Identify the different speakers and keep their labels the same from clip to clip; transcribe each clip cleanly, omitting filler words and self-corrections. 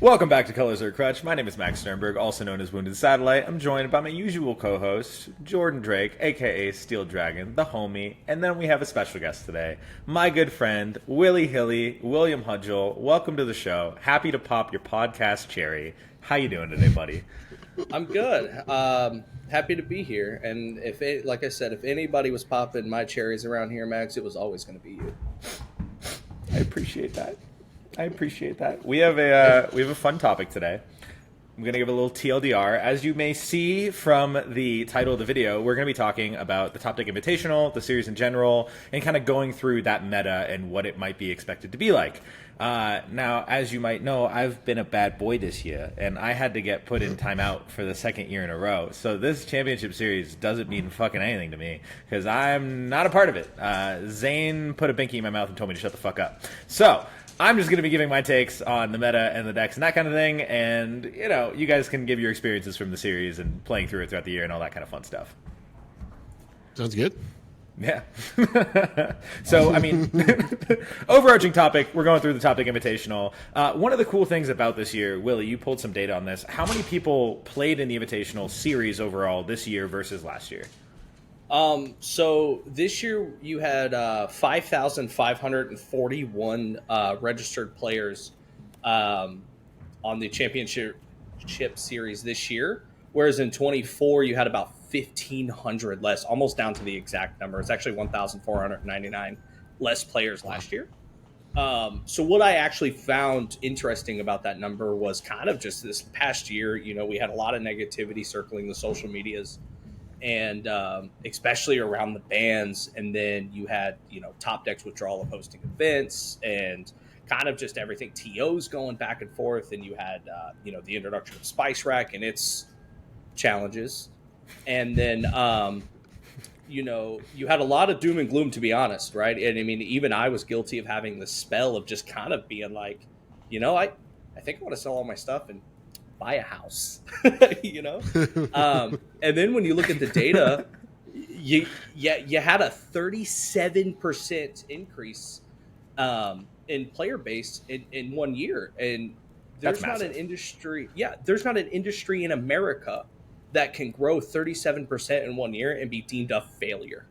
Speaker 1: Welcome back to Colors or Crutch. My name is Max Sternberg, also known as WoundedSatellite. I'm joined by my usual co-host, Jordan Drake, aka SteeledDragon, the homie, and then we have a special guest today, my good friend, Willy Hilly, William Hudgel. Welcome to the show. Happy to pop your podcast cherry. How you doing today, buddy?
Speaker 2: I'm good. Happy to be here. And like I said, if anybody was popping my cherries around here, Max, it was always going to be you.
Speaker 1: I appreciate that. We have a fun topic today. I'm going to give a little TLDR. As you may see from the title of the video, we're going to be talking about the Top Deck Invitational, the series in general, and kind of going through that meta and what it might be expected to be like. Now, as you might know, I've been a bad boy this year, and I had to get put in timeout for the second year in a row. So this championship series doesn't mean fucking anything to me, because I'm not a part of it. Zane put a binky in my mouth and told me to shut the fuck up. So I'm just going to be giving my takes on the meta and the decks and that kind of thing, and, you know, you guys can give your experiences from the series and playing through it throughout the year and all that kind of fun stuff.
Speaker 3: Sounds good.
Speaker 1: Yeah. So, I mean, overarching topic, we're going through the Top Deck Invitational. One of the cool things about this year, Willie, you pulled some data on this. How many people played in the Invitational series overall this year versus last year?
Speaker 2: So this year you had 5,541 registered players on the championship series this year, whereas in 24 you had about 1,500 less, almost down to the exact number. It's actually 1,499 less players last year. So what I actually found interesting about that number was kind of just this past year, you know, we had a lot of negativity circling the social medias, and especially around the bans. And then you had, you know, Top Deck's withdrawal of hosting events and kind of just everything, TOs going back and forth. And you had, you know, the introduction of Spice Rack and its challenges. And then, you know, you had a lot of doom and gloom, to be honest, right? And I mean, even I was guilty of having the spell of just kind of being like, you know, I think I want to sell all my stuff and buy a house, you know? And then when you look at the data, you had a 37% increase in player base in 1 year. And there's not an industry. Yeah, there's not an industry in America that can grow 37% in 1 year and be deemed a failure.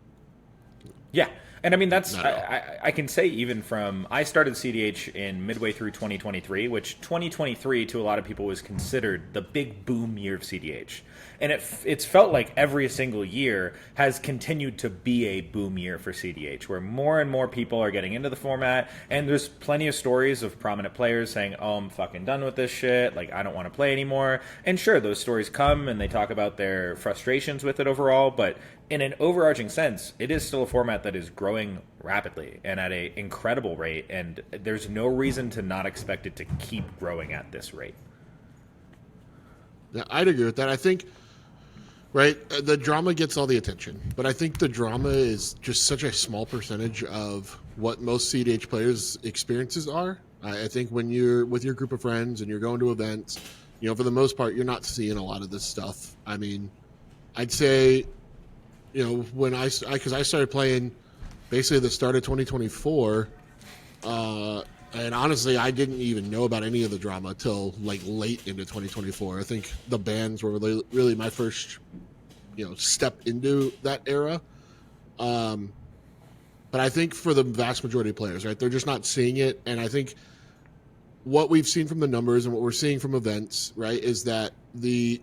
Speaker 1: Yeah. And I mean, that's, I can say even from, I started cEDH in midway through 2023, which 2023 to a lot of people was considered the big boom year of cEDH. And it's felt like every single year has continued to be a boom year for cEDH, where more and more people are getting into the format. And there's plenty of stories of prominent players saying, oh, I'm fucking done with this shit. Like, I don't want to play anymore. And sure, those stories come and they talk about their frustrations with it overall. But in an overarching sense, it is still a format that is growing rapidly and at an incredible rate. And there's no reason to not expect it to keep growing at this rate.
Speaker 3: Yeah, I'd agree with that. I think, right, the drama gets all the attention, but I think the drama is just such a small percentage of what most cEDH players' experiences are. I think when you're with your group of friends and you're going to events, you know, for the most part, you're not seeing a lot of this stuff. I mean, I'd say, you know, when because I started playing basically the start of 2024, and honestly, I didn't even know about any of the drama till like late into 2024. I think the bans were really my first, you know, step into that era. But I think for the vast majority of players, right, they're just not seeing it. And I think what we've seen from the numbers and what we're seeing from events, right, is that this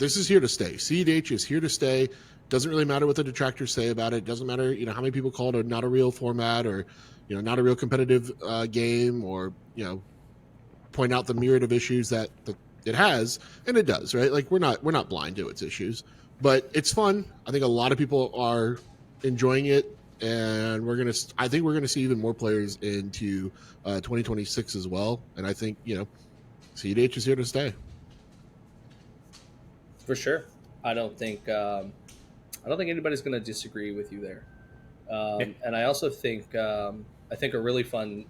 Speaker 3: is here to stay. cEDH is here to stay. Doesn't really matter what the detractors say about it. Doesn't matter, you know, how many people call it not a real format or, you know, not a real competitive game, or, you know, point out the myriad of issues that it has, and it does, right? Like we're not blind to its issues, but it's fun. I think a lot of people are enjoying it, and I think we're gonna see even more players into 2026 as well. And I think, you know, cEDH is here to stay.
Speaker 2: For sure, I don't think anybody's going to disagree with you there. And I also think a really fun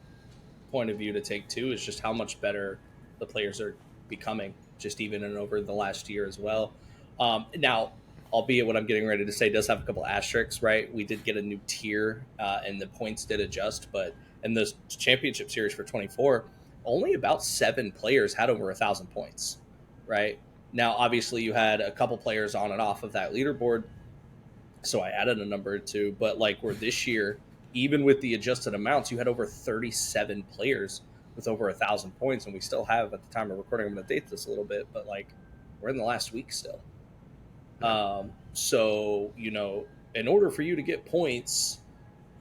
Speaker 2: point of view to take too is just how much better the players are becoming, just even in over the last year as well. Now, albeit what I'm getting ready to say does have a couple asterisks, right? We did get a new tier and the points did adjust, but in the championship series for 24, only about 7 players had over 1,000 points, right? Now, obviously, you had a couple players on and off of that leaderboard, so I added a number or two. But like where this year, even with the adjusted amounts, you had over 37 players with over 1,000 points, and we still have at the time of recording. I'm going to date this a little bit, but like we're in the last week still. So in order for you to get points,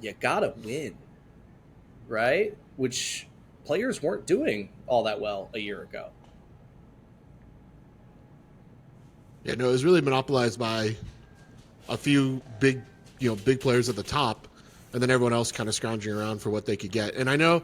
Speaker 2: you gotta win, right? Which players weren't doing all that well a year ago.
Speaker 3: Yeah, no, it was really monopolized by a few big players at the top, and then everyone else kind of scrounging around for what they could get. And I know,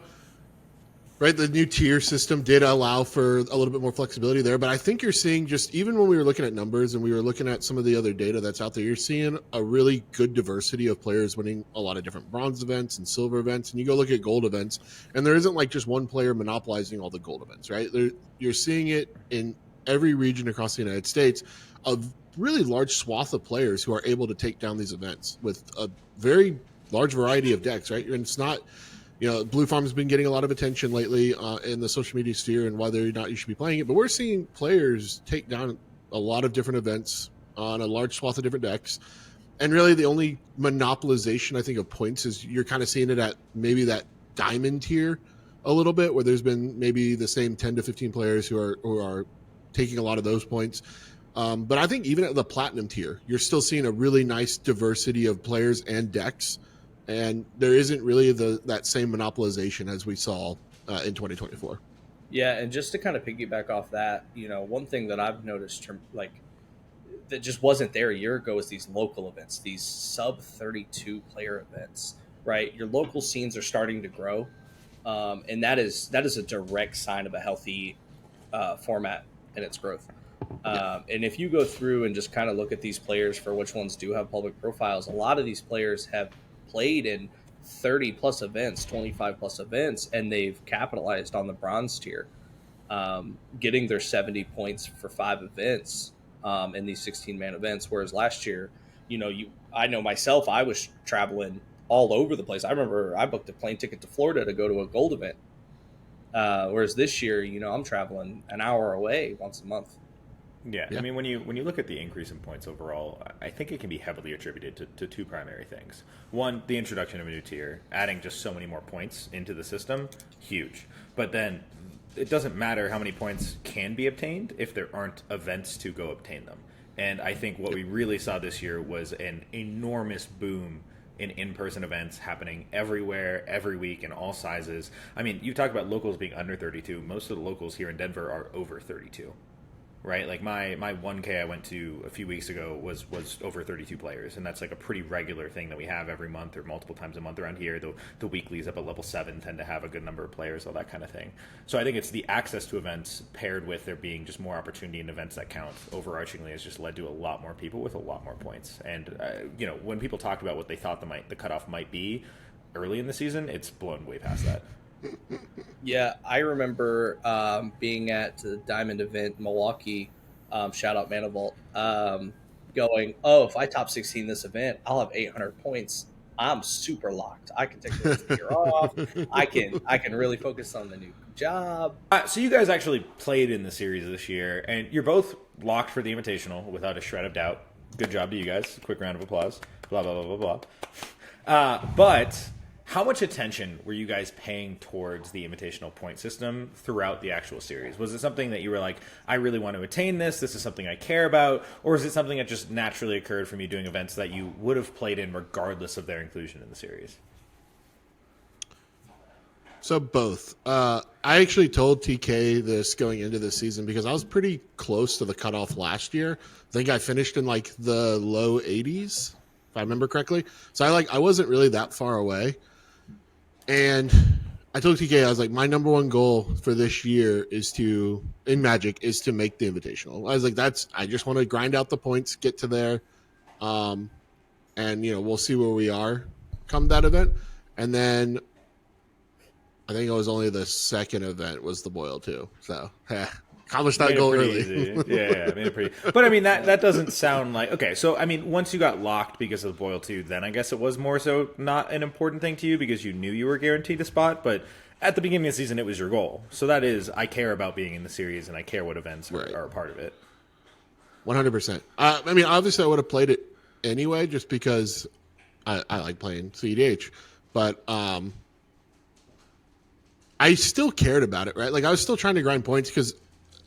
Speaker 3: right, the new tier system did allow for a little bit more flexibility there, but I think you're seeing, just even when we were looking at numbers and we were looking at some of the other data that's out there, you're seeing a really good diversity of players winning a lot of different bronze events and silver events. And you go look at gold events, and there isn't like just one player monopolizing all the gold events, right? You're seeing it in every region across the United States, a really large swath of players who are able to take down these events with a very large variety of decks, right? And it's not, Blue Farm has been getting a lot of attention lately in the social media sphere and whether or not you should be playing it, but we're seeing players take down a lot of different events on a large swath of different decks. And really the only monopolization, I think, of points is you're kind of seeing it at maybe that diamond tier a little bit, where there's been maybe the same 10 to 15 players who are taking a lot of those points. But I think even at the platinum tier, you're still seeing a really nice diversity of players and decks, and there isn't really that same monopolization as we saw in 2024.
Speaker 2: Yeah, and just to kind of piggyback off that, one thing that I've noticed, like, that just wasn't there a year ago is these local events, these sub 32 player events, right? Your local scenes are starting to grow, and that is a direct sign of a healthy format and its growth. And if you go through and just kind of look at these players for which ones do have public profiles, a lot of these players have played in 30 plus events, 25 plus events, and they've capitalized on the bronze tier, getting their 70 points for 5 events in these 16-man events. Whereas last year, I know myself, I was traveling all over the place. I remember I booked a plane ticket to Florida to go to a gold event. Whereas this year, I'm traveling an hour away once a month.
Speaker 1: Yeah, I mean, when you look at the increase in points overall, I think it can be heavily attributed to 2 primary things. One, the introduction of a new tier, adding just so many more points into the system, huge. But then it doesn't matter how many points can be obtained if there aren't events to go obtain them. And I think what we really saw this year was an enormous boom in-person events happening everywhere, every week, in all sizes. I mean, you talk about locals being under 32. Most of the locals here in Denver are over 32. Right, like my 1K I went to a few weeks ago was over 32 players, and that's like a pretty regular thing that we have every month or multiple times a month around here. The weeklies up at level 7 tend to have a good number of players, all that kind of thing. So I think it's the access to events paired with there being just more opportunity in events that count overarchingly has just led to a lot more people with a lot more points. And when people talk about what they thought the cutoff might be early in the season, it's blown way past that.
Speaker 2: Yeah, I remember being at the Diamond event in Milwaukee, shout out Manivault, going, if I top 16 this event, I'll have 800 points. I'm super locked. I can take the rest of the year off. I can really focus on the new job.
Speaker 1: So you guys actually played in the series this year, and you're both locked for the Invitational without a shred of doubt. Good job to you guys. Quick round of applause. Blah, blah, blah, blah, blah. But how much attention were you guys paying towards the Invitational point system throughout the actual series? Was it something that you were like, I really want to attain this is something I care about? Or is it something that just naturally occurred from you doing events that you would have played in regardless of their inclusion in the series?
Speaker 3: So both. I actually told TK this going into this season because I was pretty close to the cutoff last year. I think I finished in like the low 80s, if I remember correctly. So I wasn't really that far away. And I told TK, I was like, my number one goal for this year in Magic is to make the Invitational. I was like, I just want to grind out the points, get to there. And, we'll see where we are come that event. And then I think it was only the second event was the Boil too. So, accomplished that goal early.
Speaker 1: Yeah, made it pretty. But I mean, that doesn't sound like okay. So I mean, once you got locked because of the Boil 2, then I guess it was more so not an important thing to you because you knew you were guaranteed a spot. But at the beginning of the season, it was your goal. So that is, I care about being in the series, and I care what events are a part of it.
Speaker 3: 100%. I mean, obviously, I would have played it anyway, just because I like playing cEDH. But I still cared about it, right? Like, I was still trying to grind points because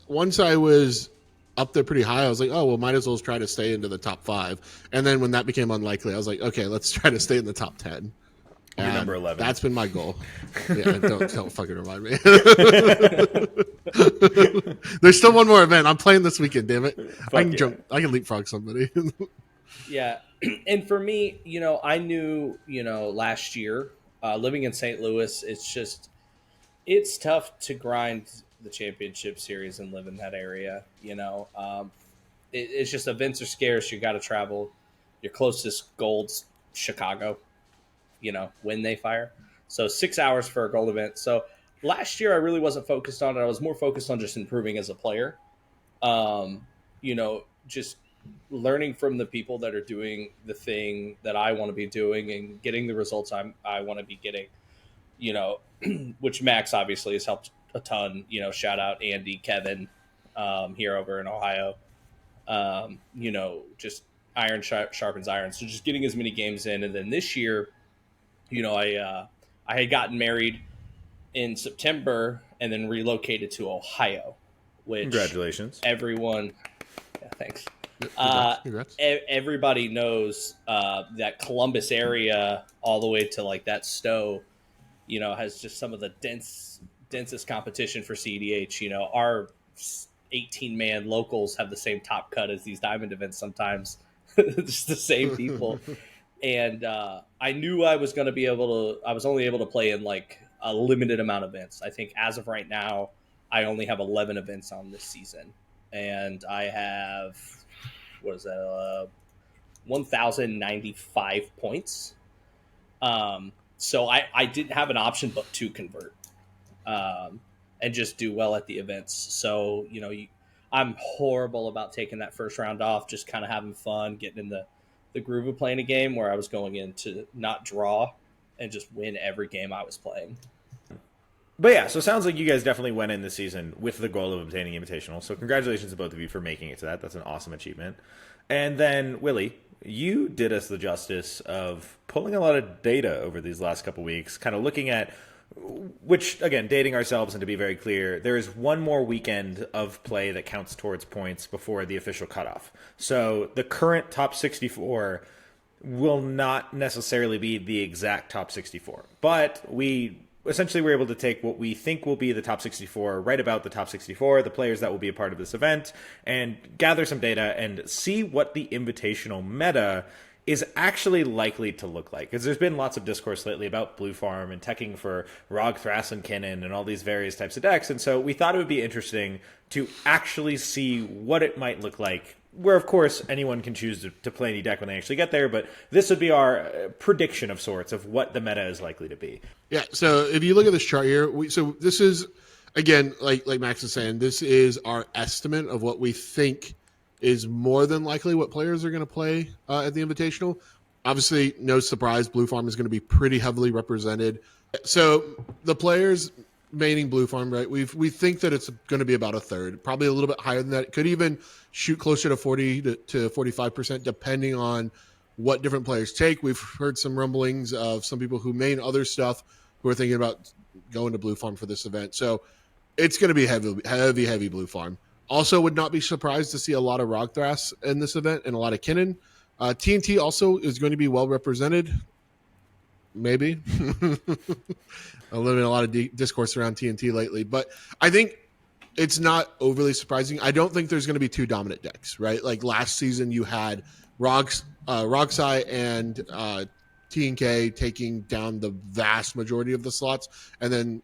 Speaker 3: once I was up there pretty high, I was like, oh, well, might as well try to stay into the top 5. And then when that became unlikely, I was like, okay, let's try to stay in the top 10.
Speaker 1: You're number 11.
Speaker 3: That's been my goal. Yeah, don't fucking remind me. There's still one more event. I'm playing this weekend, damn it. I can leapfrog somebody.
Speaker 2: Yeah. And for me, I knew, last year, living in St. Louis, it's tough to grind the championship series and live in that area. It's just events are scarce. You got to travel. Your closest gold's Chicago, when they fire. So 6 hours for a gold event. So last year I really wasn't focused on it. I was more focused on just improving as a player. Just learning from the people that are doing the thing that I want to be doing and getting the results I want to be getting, which Max obviously has helped a ton, shout out Andy, Kevin, here over in Ohio. Just iron sharpens iron. So just getting as many games in. And then this year, I had gotten married in September and then relocated to Ohio, which
Speaker 1: congratulations.
Speaker 2: Everyone, thanks.
Speaker 3: Congrats.
Speaker 2: Everybody knows that Columbus area all the way to like that Stowe, has just some of the densest competition for cEDH. Our 18-man locals have the same top cut as these diamond events sometimes. Just the same people. And I knew I was only able to play in like a limited amount of events. I think as of right now, I only have 11 events on this season. And I have, 1,095 points. So I didn't have an option but to convert and just do well at the events. So, I'm horrible about taking that first round off, just kind of having fun, getting in the groove of playing a game where I was going in to not draw and just win every game I was playing.
Speaker 1: But yeah, so it sounds like you guys definitely went in this season with the goal of obtaining Invitational. So congratulations to both of you for making it to that. That's an awesome achievement. And then, Willy, you did us the justice of pulling a lot of data over these last couple weeks, kind of looking at which, again, dating ourselves, and to be very clear, there is one more weekend of play that counts towards points before the official cutoff. So the current top 64 will not necessarily be the exact top 64. But we essentially were able to take what we think will be the top 64, right about the top 64, the players that will be a part of this event, and gather some data and see what the invitational meta is actually likely to look like. Because there's been lots of discourse lately about Blue Farm and teching for Rog, Thras, and Kinnan and all these various types of decks. And so we thought it would be interesting to actually see what it might look like, where, of course, anyone can choose to play any deck when they actually get there. But this would be our prediction of sorts of what the meta is likely to be.
Speaker 3: Yeah, so if you look at this chart here, so this is, again, like Max is saying, this is our estimate of what we think is more than likely what players are going to play at the Invitational. Obviously, no surprise, Blue Farm is going to be pretty heavily represented. So the players maining Blue Farm, right, we think that it's going to be about a third, probably a little bit higher than that. It could even shoot closer to 40 to 45%, depending on what different players take. We've heard some rumblings of some people who main other stuff who are thinking about going to Blue Farm for this event. So it's going to be heavy Blue Farm. Also, would not be surprised to see a lot of Rog Thras in this event and a lot of Kinnan. TNT also is going to be well represented. Maybe. I've lived in a lot of discourse around TNT lately, but I think it's not overly surprising. I don't think there's going to be two dominant decks, right? Like last season, you had Rogsai and TNK taking down the vast majority of the slots, and then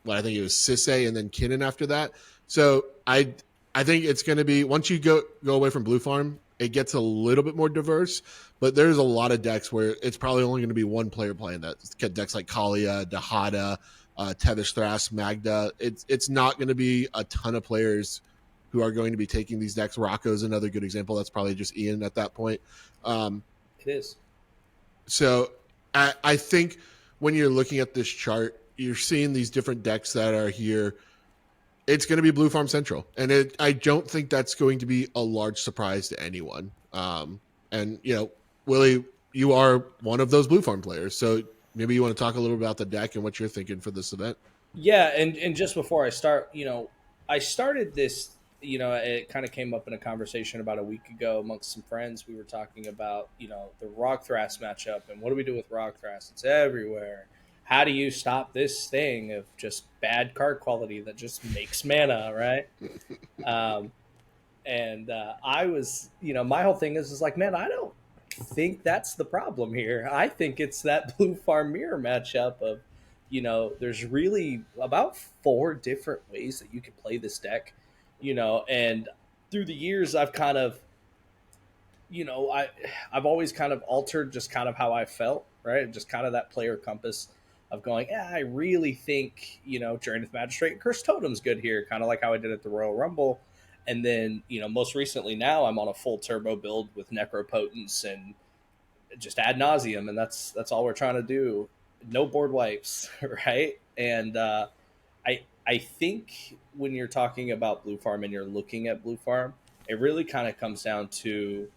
Speaker 3: I think it was Sisay and then Kinnan after that. So I think it's going to be, once you go away from Blue Farm, it gets a little bit more diverse, but there's a lot of decks where it's probably only going to be one player playing that. Decks like Kalia, Dahada, Tevish Thras, Magda. It's not going to be a ton of players who are going to be taking these decks. Rocco's another good example. That's probably just Ian at that point.
Speaker 2: It is.
Speaker 3: So I think when you're looking at this chart, you're seeing these different decks that are here. It's going to be Blue Farm Central, and I don't think that's going to be a large surprise to anyone. And Willie, you are one of those Blue Farm players, so maybe you want to talk a little about the deck and what you're thinking for this event.
Speaker 2: Yeah, and just before I start, I started this. It kind of came up in a conversation about a week ago amongst some friends. We were talking about the Rogthras matchup and what do we do with Rogthras? It's everywhere. How do you stop this thing of just bad card quality that just makes mana, right? And I was, my whole thing is like, man, I don't think that's the problem here. I think it's that Blue Farm Mirror matchup of, there's really about 4 different ways that you can play this deck, and through the years I've kind of, I've always kind of altered just kind of how I felt, right? Just kind of that player compass of going, yeah, I really think, Draenith Magistrate and Cursed Totem's good here, kind of like how I did at the Royal Rumble. And then, most recently now I'm on a full turbo build with Necropotence and just ad nauseum, and that's all we're trying to do. No board wipes, right? And I think when you're talking about Blue Farm and you're looking at Blue Farm, it really kind of comes down to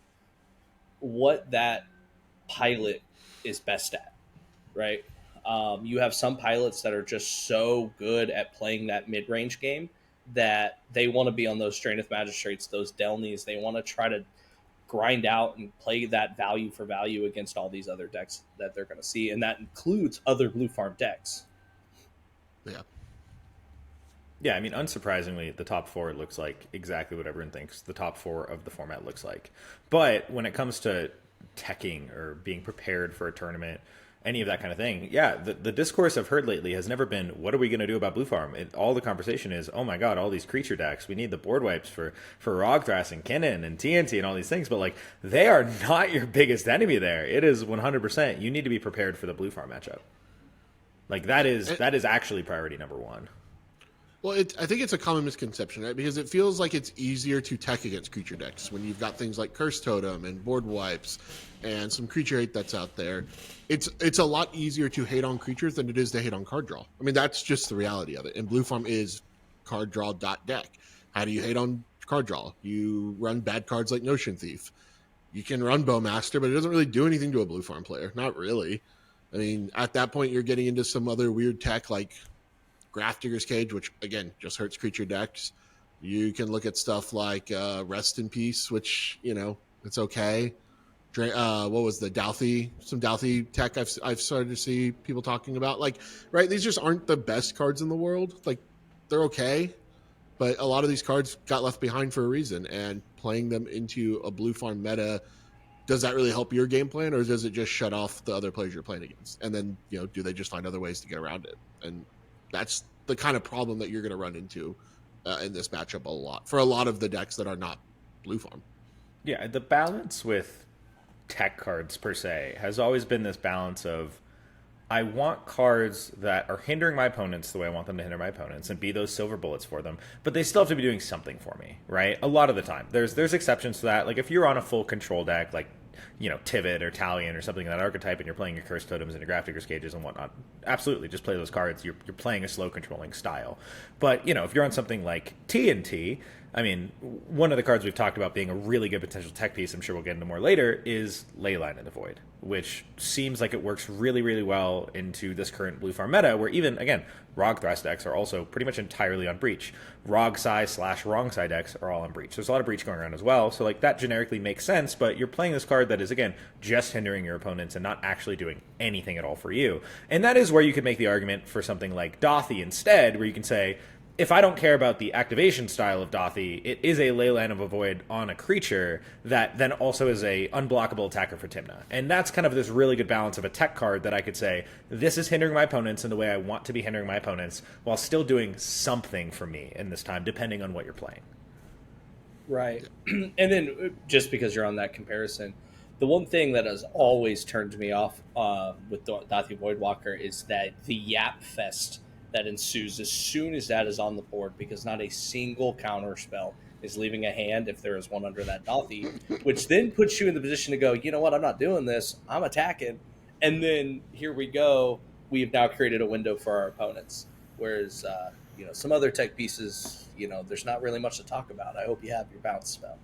Speaker 2: what that pilot is best at, right? You have some pilots that are just so good at playing that mid-range game that they want to be on those Draenith Magistrates, those Delnies. They want to try to grind out and play that value for value against all these other decks that they're going to see, and that includes other Blue Farm decks.
Speaker 3: Yeah.
Speaker 1: Yeah, I mean, unsurprisingly, the top 4 looks like exactly what everyone thinks the top 4 of the format looks like. But when it comes to teching or being prepared for a tournament, any of that kind of thing, yeah, the discourse I've heard lately has never been, what are we going to do about Blue Farm? All the conversation is, oh my god, all these creature decks, we need the board wipes for Rogthras and Kinnan and TNT and all these things, but like, they are not your biggest enemy there. It is 100%, you need to be prepared for the Blue Farm matchup. Like, that is actually priority number 1.
Speaker 3: Well, I think it's a common misconception, right? Because it feels like it's easier to tech against creature decks when you've got things like Curse Totem and board wipes and some creature hate that's out there. It's a lot easier to hate on creatures than it is to hate on card draw. I mean, that's just the reality of it. And Blue Farm is card draw deck. How do you hate on card draw? You run bad cards like Notion Thief. You can run Bowmaster, but it doesn't really do anything to a Blue Farm player. Not really. I mean, at that point, you're getting into some other weird tech like Grafdigger's Cage, which again just hurts creature decks. You can look at stuff like Rest in Peace, which it's okay. What was the Douthie? Some Douthie tech I've started to see people talking about. Like, right, these just aren't the best cards in the world. Like, they're okay, but a lot of these cards got left behind for a reason. And playing them into a Blue Farm meta, does that really help your game plan, or does it just shut off the other players you're playing against? And then do they just find other ways to get around it? And that's the kind of problem that you're going to run into in this matchup a lot for a lot of the decks that are not Blue Farm.
Speaker 1: Yeah, the balance with tech cards per se has always been this balance of, I want cards that are hindering my opponents the way I want them to hinder my opponents and be those silver bullets for them, but they still have to be doing something for me, right? A lot of the time. There's exceptions to that. Like, if you're on a full control deck, like Tivit or Talion or something in that archetype, and you're playing your Cursed Totems and your Grafdigger's Cages and whatnot, absolutely, just play those cards. You're playing a slow controlling style. But, if you're on something like TNT, I mean, one of the cards we've talked about being a really good potential tech piece, I'm sure we'll get into more later, is Leyline in the Void, which seems like it works really, really well into this current Blue Farm meta, where even, again, Rogthras decks are also pretty much entirely on Breach. Rogsai/Wrongsai decks are all on Breach. There's a lot of Breach going around as well, so like that generically makes sense, but you're playing this card that is, again, just hindering your opponents and not actually doing anything at all for you. And that is where you could make the argument for something like Dauthi instead, where you can say, if I don't care about the activation style of Dauthi, it is a Leyline of a Void on a creature that then also is a unblockable attacker for Tymna. And that's kind of this really good balance of a tech card that I could say, this is hindering my opponents in the way I want to be hindering my opponents, while still doing something for me in this time, depending on what you're playing.
Speaker 2: Right. And then, just because you're on that comparison, the one thing that has always turned me off with Dauthi Voidwalker is that the Yap Fest that ensues as soon as that is on the board, because not a single counter spell is leaving a hand if there is one under that Dauthi, which then puts you in the position to go, you know what, I'm not doing this, I'm attacking. And then here we go, we have now created a window for our opponents. Whereas, some other tech pieces, there's not really much to talk about. I hope you have your bounce spell.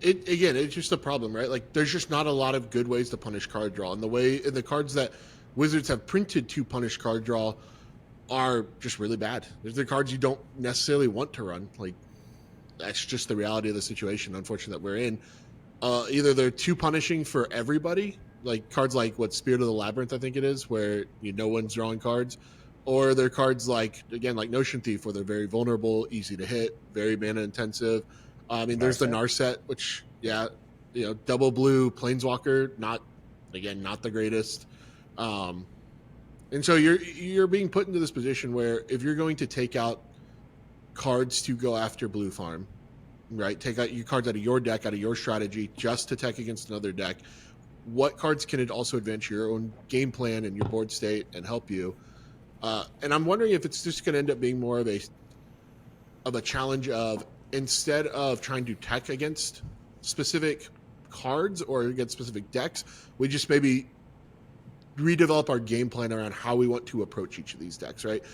Speaker 3: It's just a problem, right? Like, there's just not a lot of good ways to punish card draw, and the cards that Wizards have printed to punish card draw are just really bad. There's the cards you don't necessarily want to run. Like, that's just the reality of the situation, unfortunately, that we're in. Either they're too punishing for everybody, like cards like Spirit of the Labyrinth, I think it is, where no one's drawing cards, or they're cards like Notion Thief, where they're very vulnerable, easy to hit, very mana intensive. There's the Narset, which, double blue Planeswalker, not the greatest. And so you're being put into this position where if you're going to take out cards to go after blue farm, right? Take out your cards out of your deck, out of your strategy, just to tech against another deck. What cards can it also advance your own game plan and your board state and help you? And I'm wondering if it's just going to end up being more of a challenge of, instead of trying to tech against specific cards or against specific decks, we just maybe redevelop our game plan around how we want to approach each of these decks, right?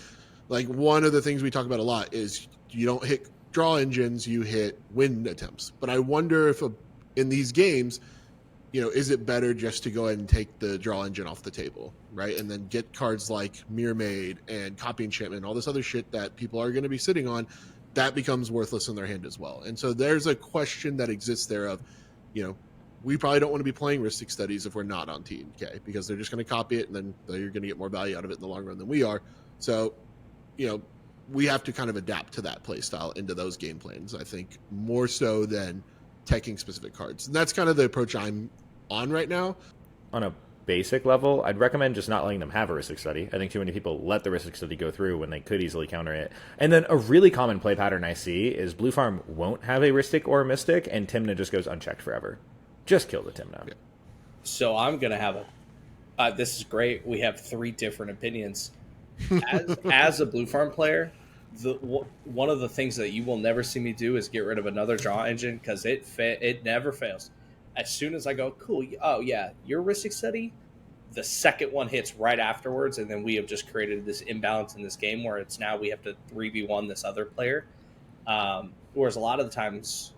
Speaker 3: Like, one of the things we talk about a lot is you don't hit draw engines, you hit win attempts. But I wonder if in these games, is it better just to go ahead and take the draw engine off the table, right? And then get cards like Mirror Maid and Copy Enchantment, all this other shit that people are going to be sitting on, that becomes worthless in their hand as well. And so there's a question that exists there of, we probably don't want to be playing Rhystic Studies if we're not on TNK, because they're just going to copy it and then they're going to get more value out of it in the long run than we are. So, we have to kind of adapt to that play style into those game plans, I think, more so than teching specific cards. And that's kind of the approach I'm on right now.
Speaker 1: On a basic level, I'd recommend just not letting them have a Rhystic Study. I think too many people let the Rhystic Study go through when they could easily counter it. And then a really common play pattern I see is Blue Farm won't have a Rhystic or a Mystic, and Tymna just goes unchecked forever. Just kill the Tymna.
Speaker 3: Yeah.
Speaker 2: So I'm going to have this is great. We have 3 different opinions. As a Blue Farm player, one of the things that you will never see me do is get rid of another draw engine, because it never fails. As soon as I go, cool, oh yeah, your Rhystic Study, the second one hits right afterwards, and then we have just created this imbalance in this game where it's now we have to 3v1 this other player. Whereas a lot of the times,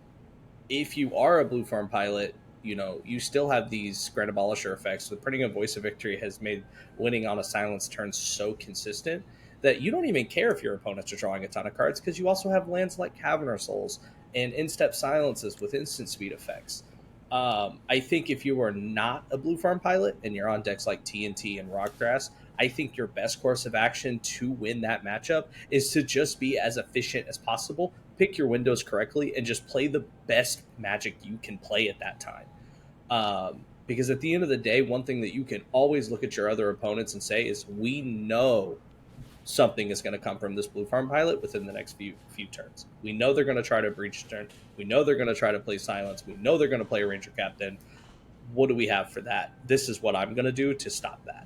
Speaker 2: if you are a Blue Farm pilot, you still have these Grand Abolisher effects. The printing of Voice of Victory has made winning on a silence turn so consistent that you don't even care if your opponents are drawing a ton of cards, because you also have lands like Caverner Souls and in-step silences with instant speed effects. I think if you are not a Blue Farm pilot and you're on decks like TNT and Rockgrass, I think your best course of action to win that matchup is to just be as efficient as possible, pick your windows correctly, and just play the best Magic you can play at that time. Because at the end of the day, one thing that you can always look at your other opponents and say is, we know something is going to come from this Blue Farm pilot within the next few turns. We know they're going to try to breach turn. We know they're going to try to play silence. We know they're going to play Ranger Captain. What do we have for that? This is what I'm going to do to stop that.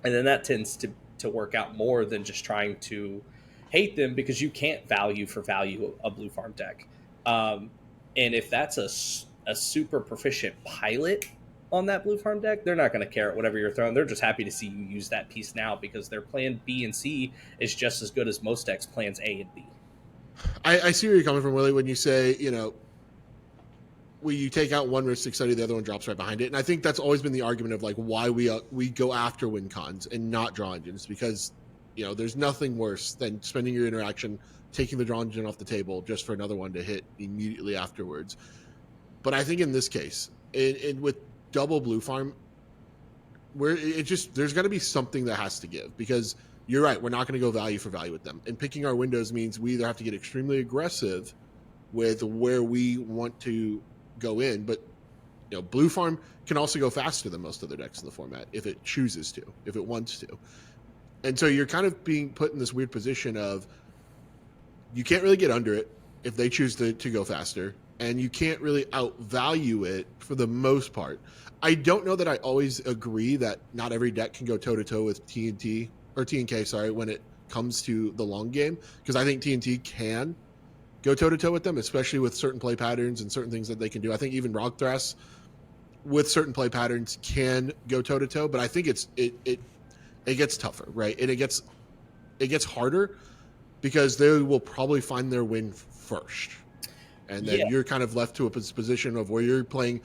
Speaker 2: And then that tends to work out more than just trying to hate them, because you can't value for value a Blue Farm deck. And if that's a super proficient pilot on that Blue Farm deck, they're not going to care at whatever you're throwing. They're just happy to see you use that piece now, because their plan B and C is just as good as most decks' plans A and B.
Speaker 3: I see where you're coming from, Willie, when you say, when you take out one Rhystic Study, the other one drops right behind it. And I think that's always been the argument of why we go after win cons and not draw engines, because there's nothing worse than spending your interaction taking the draw engine off the table just for another one to hit immediately afterwards. But I think in this case, with double Blue Farm, there's got to be something that has to give, because you're right, we're not going to go value for value with them. And picking our windows means we either have to get extremely aggressive with where we want to go in, but Blue Farm can also go faster than most other decks in the format if it chooses to, if it wants to. And so you're kind of being put in this weird position of, you can't really get under it if they choose to go faster, and you can't really outvalue it for the most part. I don't know that I always agree that not every deck can go toe-to-toe with TNK, when it comes to the long game, because I think TNT can go toe-to-toe with them, especially with certain play patterns and certain things that they can do. I think even Rockthras with certain play patterns can go toe to toe, but I think it gets tougher, right? And it gets harder because they will probably find their win first, and then you're kind of left to a position of where you're playing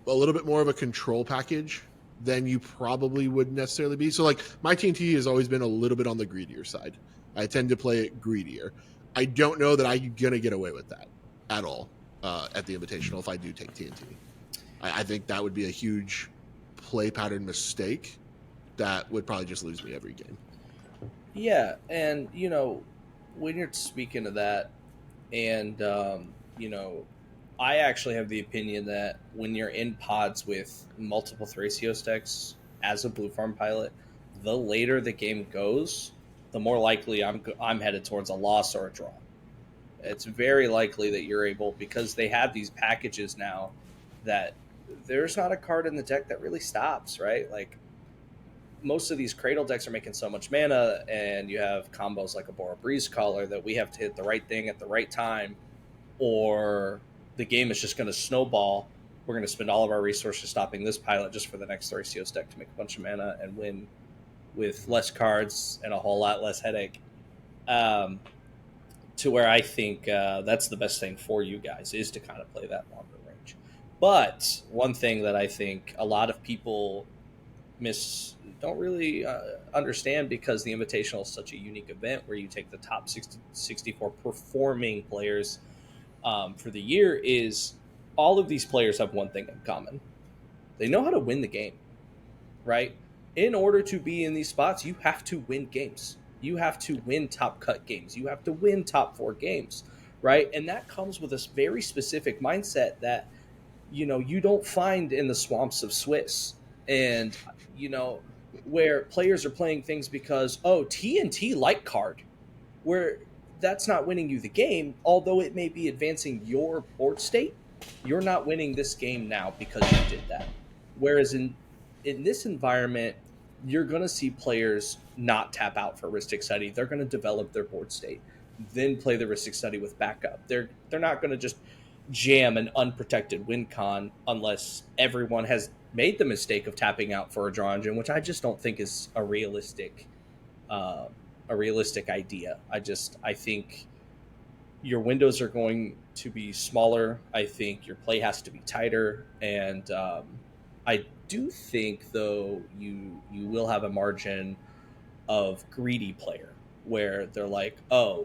Speaker 3: a little bit more of a control package than you probably would necessarily be. So like my TNT has always been a little bit on the greedier side. I tend to play it greedier. I don't know that I'm gonna get away with that at all at the Invitational if I do take TNT. I think that would be a huge play pattern mistake that would probably just lose me every game.
Speaker 2: Yeah, and when you're speaking of that, and I actually have the opinion that when you're in pods with multiple Thracios decks as a blue farm pilot, the later the game goes, the more likely I'm headed towards a loss or a draw. It's very likely that you're able, because they have these packages now, that there's not a card in the deck that really stops, right? Like, most of these Cradle decks are making so much mana, and you have combos like a Bora Breeze Caller that we have to hit the right thing at the right time, or the game is just going to snowball. We're going to spend all of our resources stopping this pilot just for the next Thracios deck to make a bunch of mana and win with less cards and a whole lot less headache. To where I think that's the best thing for you guys, is to kind of play that longer range. But one thing that I think a lot of people don't really understand, because the Invitational is such a unique event where you take the top 64 performing players for the year, is all of these players have one thing in common. They know how to win the game, right? In order to be in these spots, you have to win games. You have to win top cut games. You have to win top 4 games, right? And that comes with a very specific mindset that, you don't find in the swamps of Swiss. And, where players are playing things because, TNT light card, where that's not winning you the game, although it may be advancing your board state. You're not winning this game now because you did that. Whereas in this environment, you're going to see players not tap out for Ristic Study. They're going to develop their board state, then play the Ristic Study with backup. They're not going to just jam an unprotected win con unless everyone has made the mistake of tapping out for a draw engine, which I just don't think is a realistic idea. I think your windows are going to be smaller. I think your play has to be tighter, and I do think, though, you will have a margin of greedy player where they're like,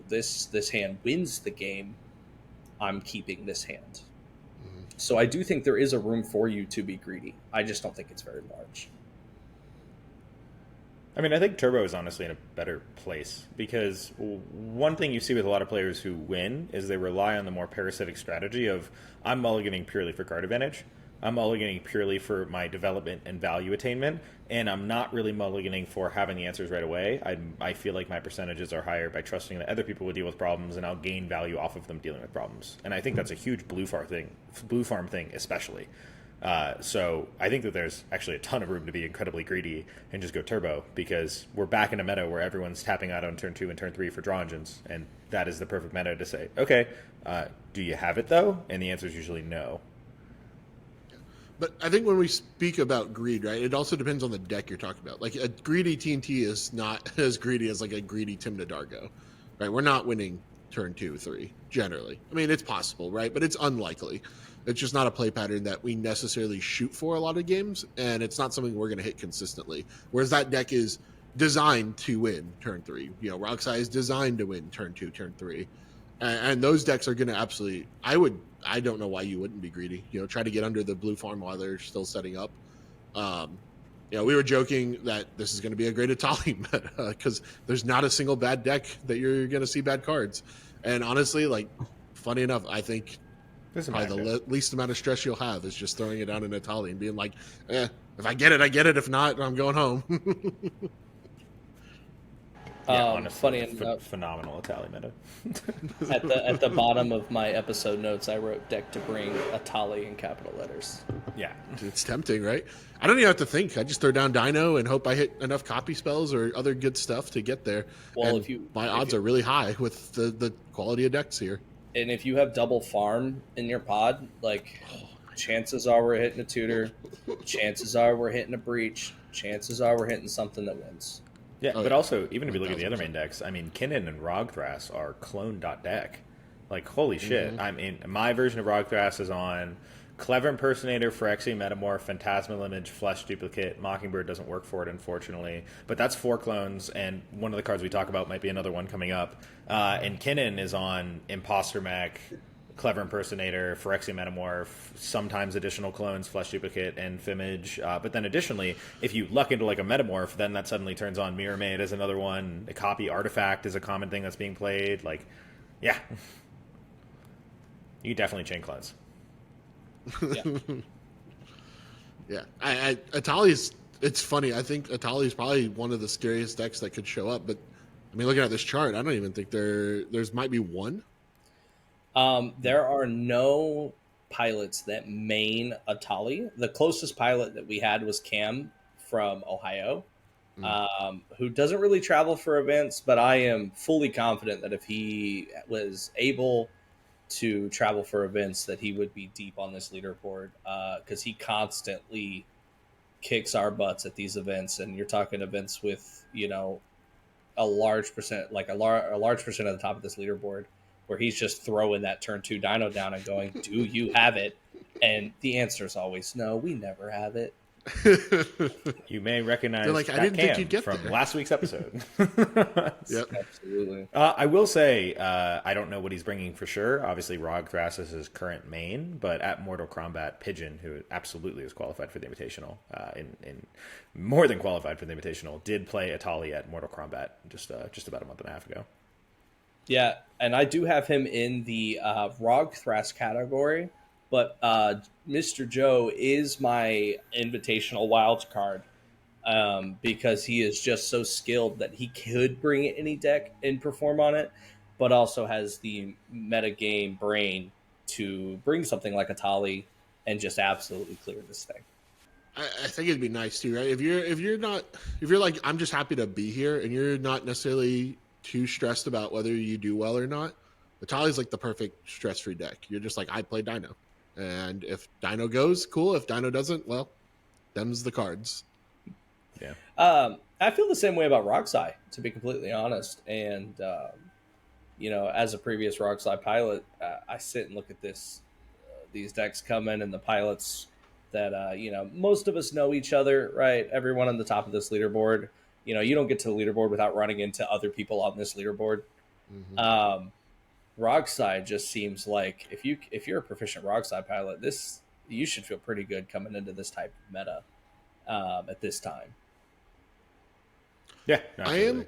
Speaker 2: this hand wins the game, I'm keeping this hand. So I do think there is a room for you to be greedy. I just don't think it's very large.
Speaker 1: I mean, I think Turbo is honestly in a better place, because one thing you see with a lot of players who win is they rely on the more parasitic strategy of, I'm mulliganing purely for card advantage, I'm mulliganing purely for my development and value attainment, and I'm not really mulliganing for having the answers right away. I feel like my percentages are higher by trusting that other people will deal with problems, and I'll gain value off of them dealing with problems. And I think that's a huge blue farm thing especially. So I think that there's actually a ton of room to be incredibly greedy and just go turbo, because we're back in a meta where everyone's tapping out on turn 2 and turn 3 for draw engines, and that is the perfect meta to say, okay, do you have it though? And the answer is usually no.
Speaker 3: But I think when we speak about greed, right, it also depends on the deck you're talking about. Like, a greedy TNT is not as greedy as like a greedy Timna Dargo, right? We're not winning turn 2, 3 generally. I mean, it's possible, right? But it's unlikely. It's just not a play pattern that we necessarily shoot for a lot of games, and it's not something we're going to hit consistently. Whereas that deck is designed to win turn 3. Roxai is designed to win turn 2, turn 3. And those decks are going to absolutely... I don't know why you wouldn't be greedy. Try to get under the blue farm while they're still setting up. We were joking that this is going to be a great Atali meta, because there's not a single bad deck that you're going to see bad cards. And honestly, like, funny enough, I think probably the least amount of stress you'll have is just throwing it down in Atali and being like, if I get it, I get it. If not, I'm going home.
Speaker 1: Yeah, honestly,
Speaker 2: funny enough,
Speaker 1: phenomenal Atali meta.
Speaker 2: at the bottom of my episode notes, I wrote deck to bring Atali in capital letters.
Speaker 1: Yeah,
Speaker 3: it's tempting, right? I don't even have to think. I just throw down Dino and hope I hit enough copy spells or other good stuff to get there. Well, and my odds are really high with the quality of decks here.
Speaker 2: And if you have double farm in your pod, like, chances are we're hitting a tutor. Chances are we're hitting a breach. Chances are we're hitting something that wins.
Speaker 1: Yeah,
Speaker 3: Oh,
Speaker 1: but
Speaker 3: yeah.
Speaker 1: also, even if you look at the other
Speaker 3: 1000%.
Speaker 1: main decks, I mean, Kinnan and Rogthras are clone.deck. Like, holy shit. I mean, my version of Rogthras is on Clever Impersonator, Phyrexia, Metamorph, Phantasmal Image, Flesh Duplicate. Mockingbird doesn't work for it, unfortunately. But that's 4 clones, and one of the cards we talk about might be another one coming up. And Kinnan is on Imposter Mech, Clever Impersonator, Phyrexia Metamorph, sometimes additional clones, Flesh Duplicate, and Fimage. But then additionally, if you luck into like a Metamorph, then that suddenly turns on Mirror Maid as another one. A copy Artifact is a common thing that's being played. Like, yeah. You definitely chain clones.
Speaker 2: Yeah.
Speaker 3: Yeah, Atali's. It's funny. I think Atali's probably one of the scariest decks that could show up. But I mean, looking at this chart, I don't even think there's might be one.
Speaker 2: There are no pilots that main Atali. The closest pilot that we had was Cam from Ohio, who doesn't really travel for events, but I am fully confident that if he was able to travel for events, that he would be deep on this leaderboard because he constantly kicks our butts at these events. And you're talking events with, a large percent, like a large percent of the top of this leaderboard, where he's just throwing that turn 2 dino down and going, do you have it? And the answer is always no, we never have it.
Speaker 1: You may recognize
Speaker 3: They're like, I
Speaker 1: that
Speaker 3: didn't think
Speaker 1: Cam
Speaker 3: you'd get
Speaker 1: from
Speaker 3: there.
Speaker 1: last week's episode.
Speaker 3: Yep.
Speaker 2: Absolutely.
Speaker 1: I will say, I don't know what he's bringing for sure. Obviously, Rogthras is his current main, but at Mortal Kombat, Pigeon, who absolutely is qualified for the Invitational, in more than qualified for the Invitational, did play Atali at Mortal Kombat just about a month and a half ago.
Speaker 2: Yeah, and I do have him in the Rogthras category, but Mr. Joe is my invitational wild card because he is just so skilled that he could bring any deck and perform on it, but also has the metagame brain to bring something like Atali and just absolutely clear this thing.
Speaker 3: I think it'd be nice too, right? If you're like, I'm just happy to be here, and you're not necessarily too stressed about whether you do well or not. Atali's like the perfect stress-free deck. You're just like, I play Dino, and if Dino goes, cool. If Dino doesn't, well, them's the cards.
Speaker 1: Yeah.
Speaker 2: I feel the same way about Roxai, to be completely honest. And as a previous Roxai pilot, I sit and look at these decks come in, and the pilots that most of us know each other, right? Everyone on the top of this leaderboard. You don't get to the leaderboard without running into other people on this leaderboard.
Speaker 3: Mm-hmm.
Speaker 2: Rockside just seems like if you're a proficient Rockside pilot, you should feel pretty good coming into this type of meta at this time.
Speaker 1: Yeah,
Speaker 3: I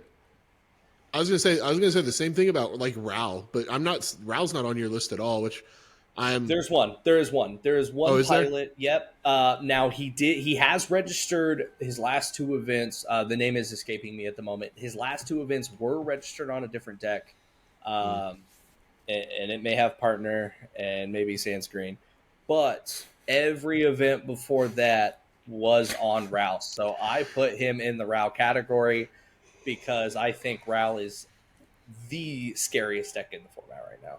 Speaker 3: was gonna say the same thing about like Ral, but Ral's not on your list at all, which
Speaker 2: There is one
Speaker 3: Oh, is there?
Speaker 2: pilot. Yep. Now he has registered his last 2 events. The name is escaping me at the moment. His last 2 events were registered on a different deck. And it may have partner and maybe Sandscreen, but every event before that was on Rouse. So I put him in the Row category because I think Row is the scariest deck in the format right now.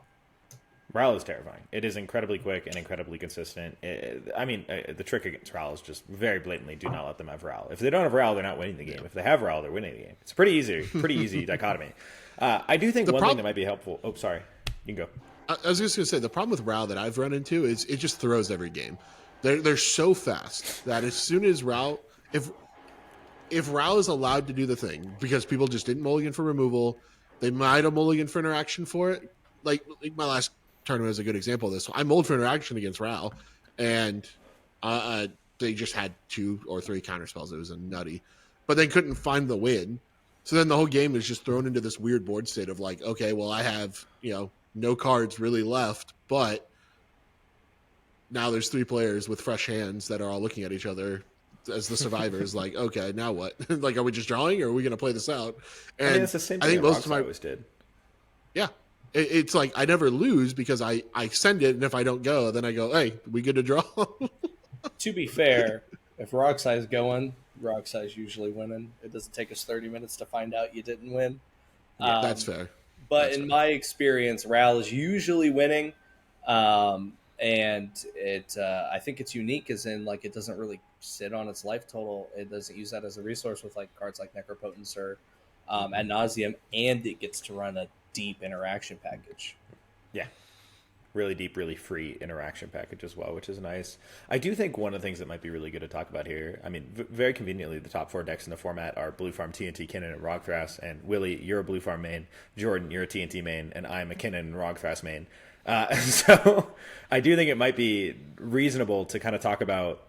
Speaker 1: Ral is terrifying. It is incredibly quick and incredibly consistent. The trick against Ral is just very blatantly do not let them have Ral. If they don't have Ral, they're not winning the game. If they have Ral, they're winning the game. It's pretty easy dichotomy. I do think one thing that might be helpful. Oh, sorry. You can go.
Speaker 3: I was just gonna say the problem with Ral that I've run into is it just throws every game. They're so fast that as soon as Ral, if Ral is allowed to do the thing because people just didn't mulligan for removal, they might have mulligan for interaction for it. Like my last tournament is a good example of this. I mulled for interaction against Ral, and they just had 2 or 3 counter spells. It was a nutty, but they couldn't find the win. So then the whole game is just thrown into this weird board state of like, okay, well, I have no cards really left, but now there's 3 players with fresh hands that are all looking at each other as the survivors. Like, okay, now what? Like, are we just drawing, or are we going to play this out? And
Speaker 1: it's the same thing
Speaker 3: I think
Speaker 1: that
Speaker 3: most of my
Speaker 1: always did.
Speaker 3: Yeah. It's like I never lose because I send it, and if I don't go, then I go, hey, we good to draw?
Speaker 2: To be fair, if Roxai is going, Roxai's usually winning. It doesn't take us 30 minutes to find out you didn't win.
Speaker 3: That's fair.
Speaker 2: But
Speaker 3: That's
Speaker 2: in
Speaker 3: fair.
Speaker 2: my experience, Ral is usually winning. and I think it's unique as in like it doesn't really sit on its life total. It doesn't use that as a resource with like cards like Necropotence or Ad Nauseam, and it gets to run a deep interaction package.
Speaker 1: Yeah. Really deep, really free interaction package as well, which is nice. I do think one of the things that might be really good to talk about here, I mean, very conveniently, the top 4 decks in the format are Blue Farm, TNT, Kinnan, and Rogthras. And Willy, you're a Blue Farm main. Jordan, you're a TNT main. And I'm a Kinnan and Rogthras main. So I do think it might be reasonable to kind of talk about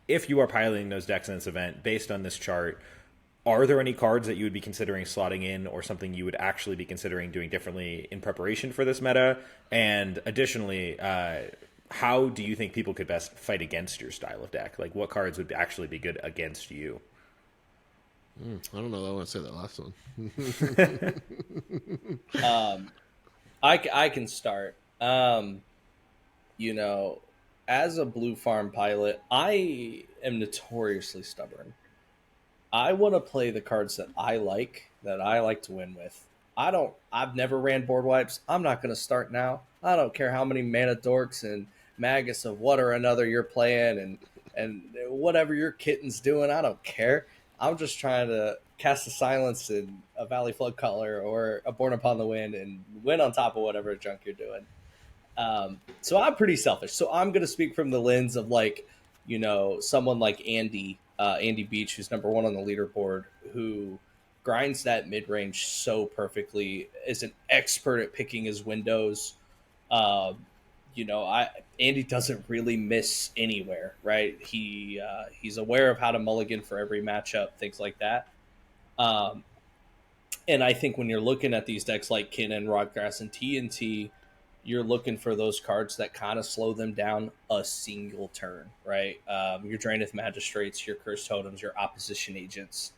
Speaker 1: if you are piloting those decks in this event based on this chart. Are there any cards that you would be considering slotting in or something you would actually be considering doing differently in preparation for this meta? And additionally, how do you think people could best fight against your style of deck? Like, what cards would actually be good against you?
Speaker 3: I don't know. I want to say that last one.
Speaker 2: I can start. You know, as a Blue Farm pilot, I am notoriously stubborn. I want to play the cards that I like to win with. I've never ran board wipes. I'm not going to start now. I don't care how many Mana Dorks and Magus of what or another you're playing and whatever your kitten's doing. I don't care. I'm just trying to cast a Silence in a Valley Flood Color or a Born Upon the Wind and win on top of whatever junk you're doing. So I'm pretty selfish. So I'm going to speak from the lens of like, you know, someone like Andy Beach, who's number 1 on the leaderboard, who grinds that mid-range so perfectly, is an expert at picking his windows. You know, Andy doesn't really miss anywhere, right? He's aware of how to mulligan for every matchup, things like that. And I think when you're looking at these decks like Kinnan, Rodgrass, and TNT, you're looking for those cards that kind of slow them down a single turn, right? Your Draenith Magistrates, your Cursed Totems, your Opposition Agents.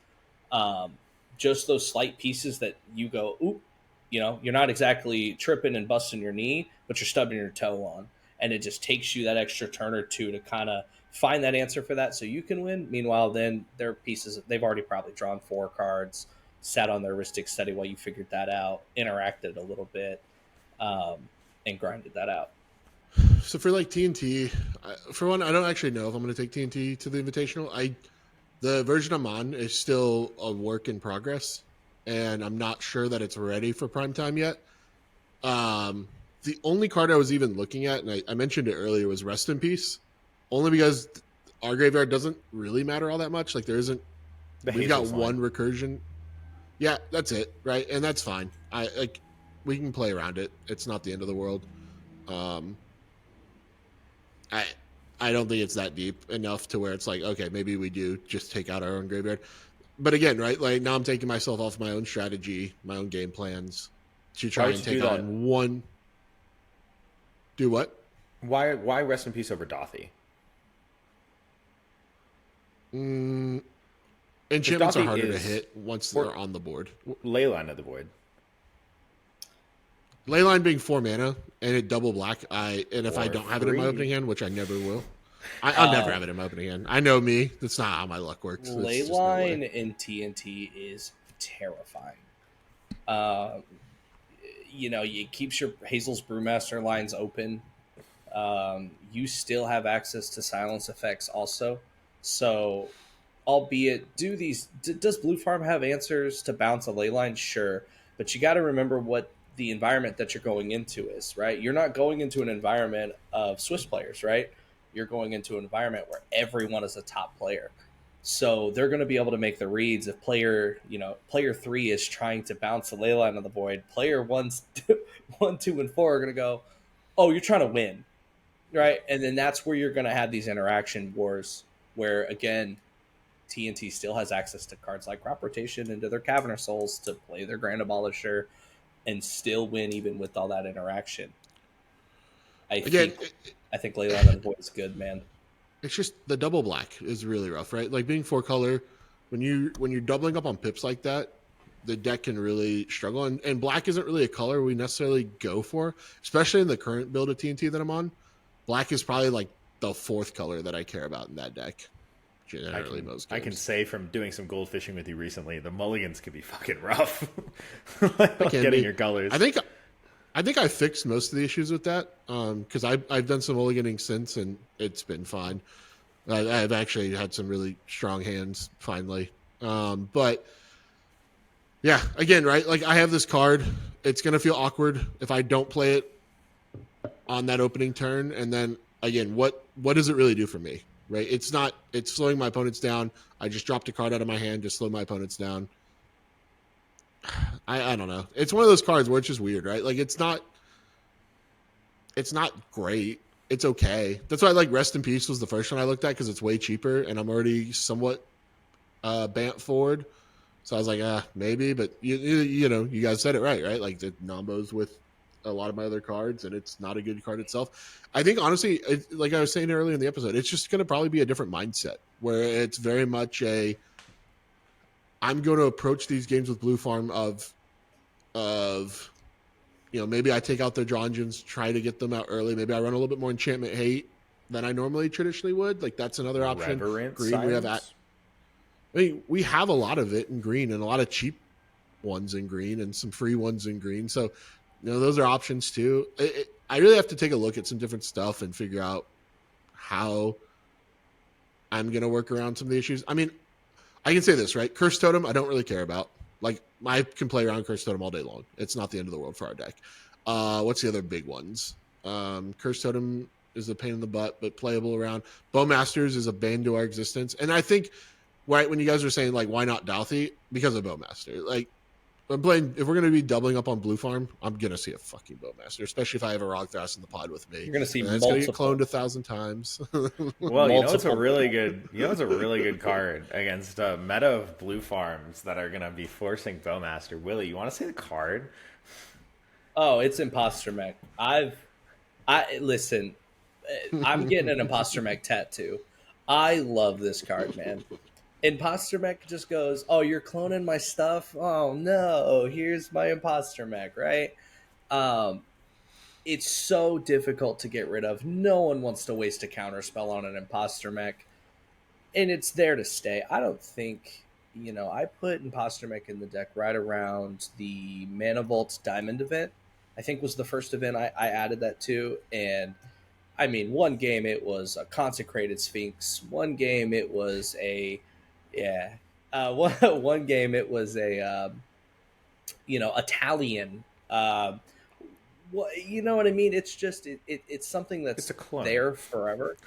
Speaker 2: Just those slight pieces that you go, oop, you know, you're not exactly tripping and busting your knee, but you're stubbing your toe on. And it just takes you that extra turn or two to kind of find that answer for that so you can win. Meanwhile, then their pieces, they've already probably drawn 4 cards, sat on their heuristic study while you figured that out, interacted a little bit. And grinded that out.
Speaker 3: So for like TNT, for one, I don't actually know if I'm going to take TNT to the Invitational. The version I'm on is still a work in progress, and I'm not sure that it's ready for prime time yet. The only card I was even looking at, and I mentioned it earlier, was Rest in Peace, only because our graveyard doesn't really matter all that much. Like there isn't. We've got one recursion. Yeah, that's it, right? And that's fine. We can play around it. It's not the end of the world. I don't think it's that deep enough to where it's like, okay, maybe we do just take out our own graveyard. But again, right, like now I'm taking myself off my own strategy, my own game plans to try and take on one. Do what?
Speaker 1: Why Rest in Peace over Dothy?
Speaker 3: Enchantments are harder to hit once they're on the board.
Speaker 1: Leyline of the Void.
Speaker 3: Leyline being 4 mana and it double black. If I don't have it in my opening hand, which I never will, I'll never have it in my opening hand. I know me. That's not how my luck works.
Speaker 2: Leyline in TNT is terrifying. You know, it keeps your Hazel's Brewmaster lines open. You still have access to silence effects also. So, albeit, does Blue Farm have answers to bounce a Leyline? Sure. But you got to remember what the environment that you're going into is, right? You're not going into an environment of Swiss players, right? You're going into an environment where everyone is a top player. So they're going to be able to make the reads. If player 3 is trying to bounce a Leyline on the void, player 1, 2, and 4 are going to go, oh, you're trying to win, right? And then that's where you're going to have these interaction wars where, again, TNT still has access to cards like Crop Rotation into their Cavernous Souls to play their Grand Abolisher and still win even with all that interaction. I think Leyline on the Void is good, man.
Speaker 3: It's just the double black is really rough, right? Like being 4 color, when you're doubling up on pips like that, the deck can really struggle. And black isn't really a color we necessarily go for, especially in the current build of TNT that I'm on. Black is probably like the 4th color that I care about in that deck. Generally, most games.
Speaker 1: I can say from doing some gold fishing with you recently, the mulligans could be fucking rough. Getting your colors.
Speaker 3: I think I think I fixed most of the issues with that because I've done some mulliganing since and it's been fine. I've actually had some really strong hands finally. But yeah, again, right? Like I have this card. It's going to feel awkward if I don't play it on that opening turn. And then again, what does it really do for me? Right? It's slowing my opponents down. I just dropped a card out of my hand, just slow my opponents down. I don't know. It's one of those cards where it's just weird, right? Like it's not great. It's okay. That's why like Rest in Peace was the first one I looked at because it's way cheaper and I'm already somewhat bant forward. So I was like, maybe, but you know, you guys said it right? Like the Nambos with a lot of my other cards, and it's not a good card itself. I think honestly, like I was saying earlier in the episode, it's just going to probably be a different mindset where it's very much I'm going to approach these games with Blue Farm of you know, maybe I take out their draw engines, try to get them out early. Maybe I run a little bit more enchantment hate than I normally traditionally would. Like that's another option.
Speaker 1: Reverent
Speaker 3: Green,
Speaker 1: Silence?
Speaker 3: we have a lot of it in green and a lot of cheap ones in green and some free ones in green. So, you know, those are options too. I really have to take a look at some different stuff and figure out how I'm going to work around some of the issues. I mean, I can say this, right? Curse Totem, I don't really care about. Like, I can play around Curse Totem all day long. It's not the end of the world for our deck. What's the other big ones? Curse Totem is a pain in the butt, but playable around. Bowmasters is a bane to our existence. And I think, right, when you guys are saying, like, why not Douthie? Because of Bowmaster. Like, if we're going to be doubling up on Blue Farm, I'm going to see a fucking Bowmaster, especially if I have a Rogthras in the pod with me.
Speaker 2: You're going to see
Speaker 3: it's going to get cloned 1,000 times.
Speaker 1: Well, you know it's a really good card against a meta of Blue Farms that are going to be forcing Bowmaster. Willy, you want to say the card?
Speaker 2: Oh, it's Imposter Mech. Listen, I'm getting an Imposter Mech tattoo. I love this card, man. Imposter Mech just goes, oh, you're cloning my stuff? Oh, no, here's my Imposter Mech, right? It's so difficult to get rid of. No one wants to waste a counter spell on an Imposter Mech, and it's there to stay. I don't think, you know, I put Imposter Mech in the deck right around the Mana Vault's Diamond event. I think was the first event I added that to, and I mean, one game it was a Consecrated Sphinx. One game it was a one game it was a Italian. You know what I mean? It's just it's something that's
Speaker 1: It's a clone.
Speaker 2: there forever.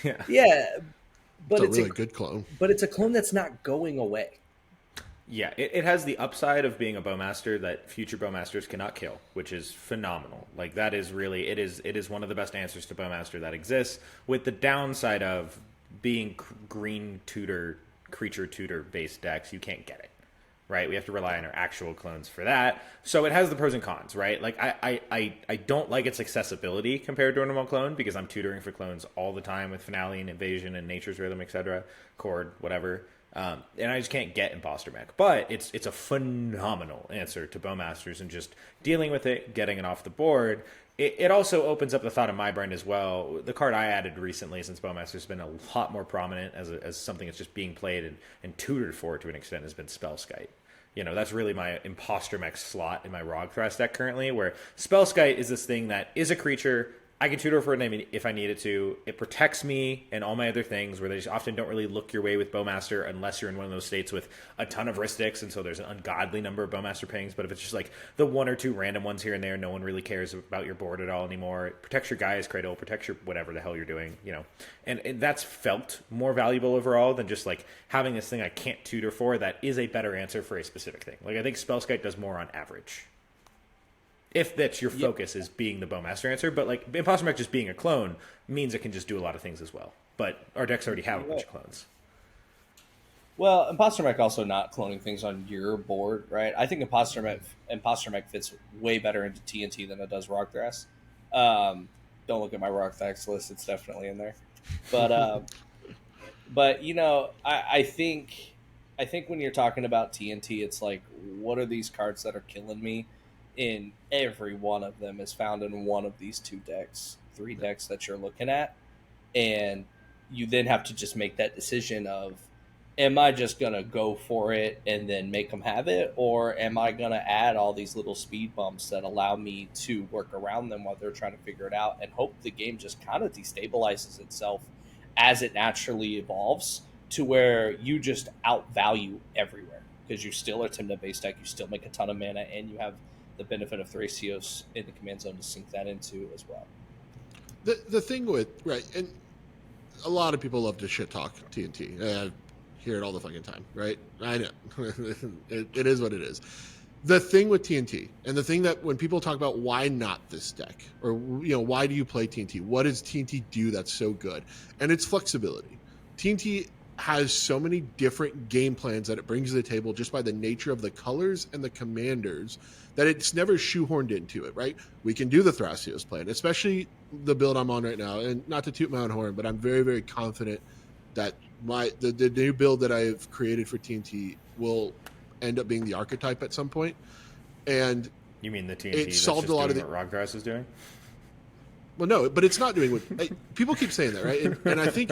Speaker 1: Yeah.
Speaker 2: Yeah, but
Speaker 3: it's a really good clone.
Speaker 2: But it's a clone that's not going away.
Speaker 1: Yeah, it has the upside of being a Bowmaster that future Bowmasters cannot kill, which is phenomenal. Like that is really it is one of the best answers to Bowmaster that exists. With the downside of being green tutor creature tutor based decks, you can't get it. Right? We have to rely on our actual clones for that. So it has the pros and cons, right? Like I don't like its accessibility compared to a normal clone because I'm tutoring for clones all the time with Finale and Invasion and Nature's Rhythm, etc., Chord, whatever. And I just can't get Imposter Mech. But it's a phenomenal answer to Bowmasters and just dealing with it, getting it off the board. It also opens up the thought in my brain as well. The card I added recently, since Bowmaster's been a lot more prominent as something that's just being played and tutored for to an extent, has been Spellskite. You know, that's really my Imposter Mech slot in my Rogthras deck currently, where Spellskite is this thing that is a creature. I can tutor for it if I needed to. It protects me and all my other things, where they just often don't really look your way with Bowmaster unless you're in one of those states with a ton of Ristics, and so there's an ungodly number of Bowmaster pings. But if it's just like the one or two random ones here and there, no one really cares about your board at all anymore. It protects your Gaia's Cradle, protects your whatever the hell you're doing, you know. And that's felt more valuable overall than just like having this thing I can't tutor for that is a better answer for a specific thing. Like I think Spellskite does more on average. If that's your focus is being the Bowmaster answer, but like Imposter Mech just being a clone means it can just do a lot of things as well. But our decks already have a bunch of clones.
Speaker 2: Well, Imposter Mech also not cloning things on your board, right? I think Imposter Mech fits way better into TNT than it does Rogthras. Don't look at my Rogthras list; it's definitely in there. But you know, I think when you're talking about TNT, it's like, what are these cards that are killing me? In every one of them is found in one of these three decks that you're looking at, and you then have to just make that decision of, am I just going to go for it and then make them have it? Or am I going to add all these little speed bumps that allow me to work around them while they're trying to figure it out and hope the game just kind of destabilizes itself as it naturally evolves to where you just outvalue everywhere because you still are Tymna-based deck, you still make a ton of mana, and you have the benefit of Thracios in the command zone to sync that into as well.
Speaker 3: The thing with, right, and a lot of people love to shit talk TNT. I hear it all the fucking time, right? I know. It is what it is. The thing with TNT, and the thing that when people talk about why not this deck, or why do you play TNT? What does TNT do that's so good? And it's flexibility. TNT has so many different game plans that it brings to the table just by the nature of the colors and the commanders that it's never shoehorned into it, right? We can do the Thracios plan, especially the build I'm on right now, and not to toot my own horn, but I'm very, very confident that the new build that I've created for TNT will end up being the archetype at some point. And
Speaker 1: you mean the TNT
Speaker 3: it
Speaker 1: that's
Speaker 3: solved
Speaker 1: just
Speaker 3: a lot
Speaker 1: doing
Speaker 3: of
Speaker 1: what Rogdrass is doing?
Speaker 3: Well, no, but it's not doing what people keep saying that, right? And I think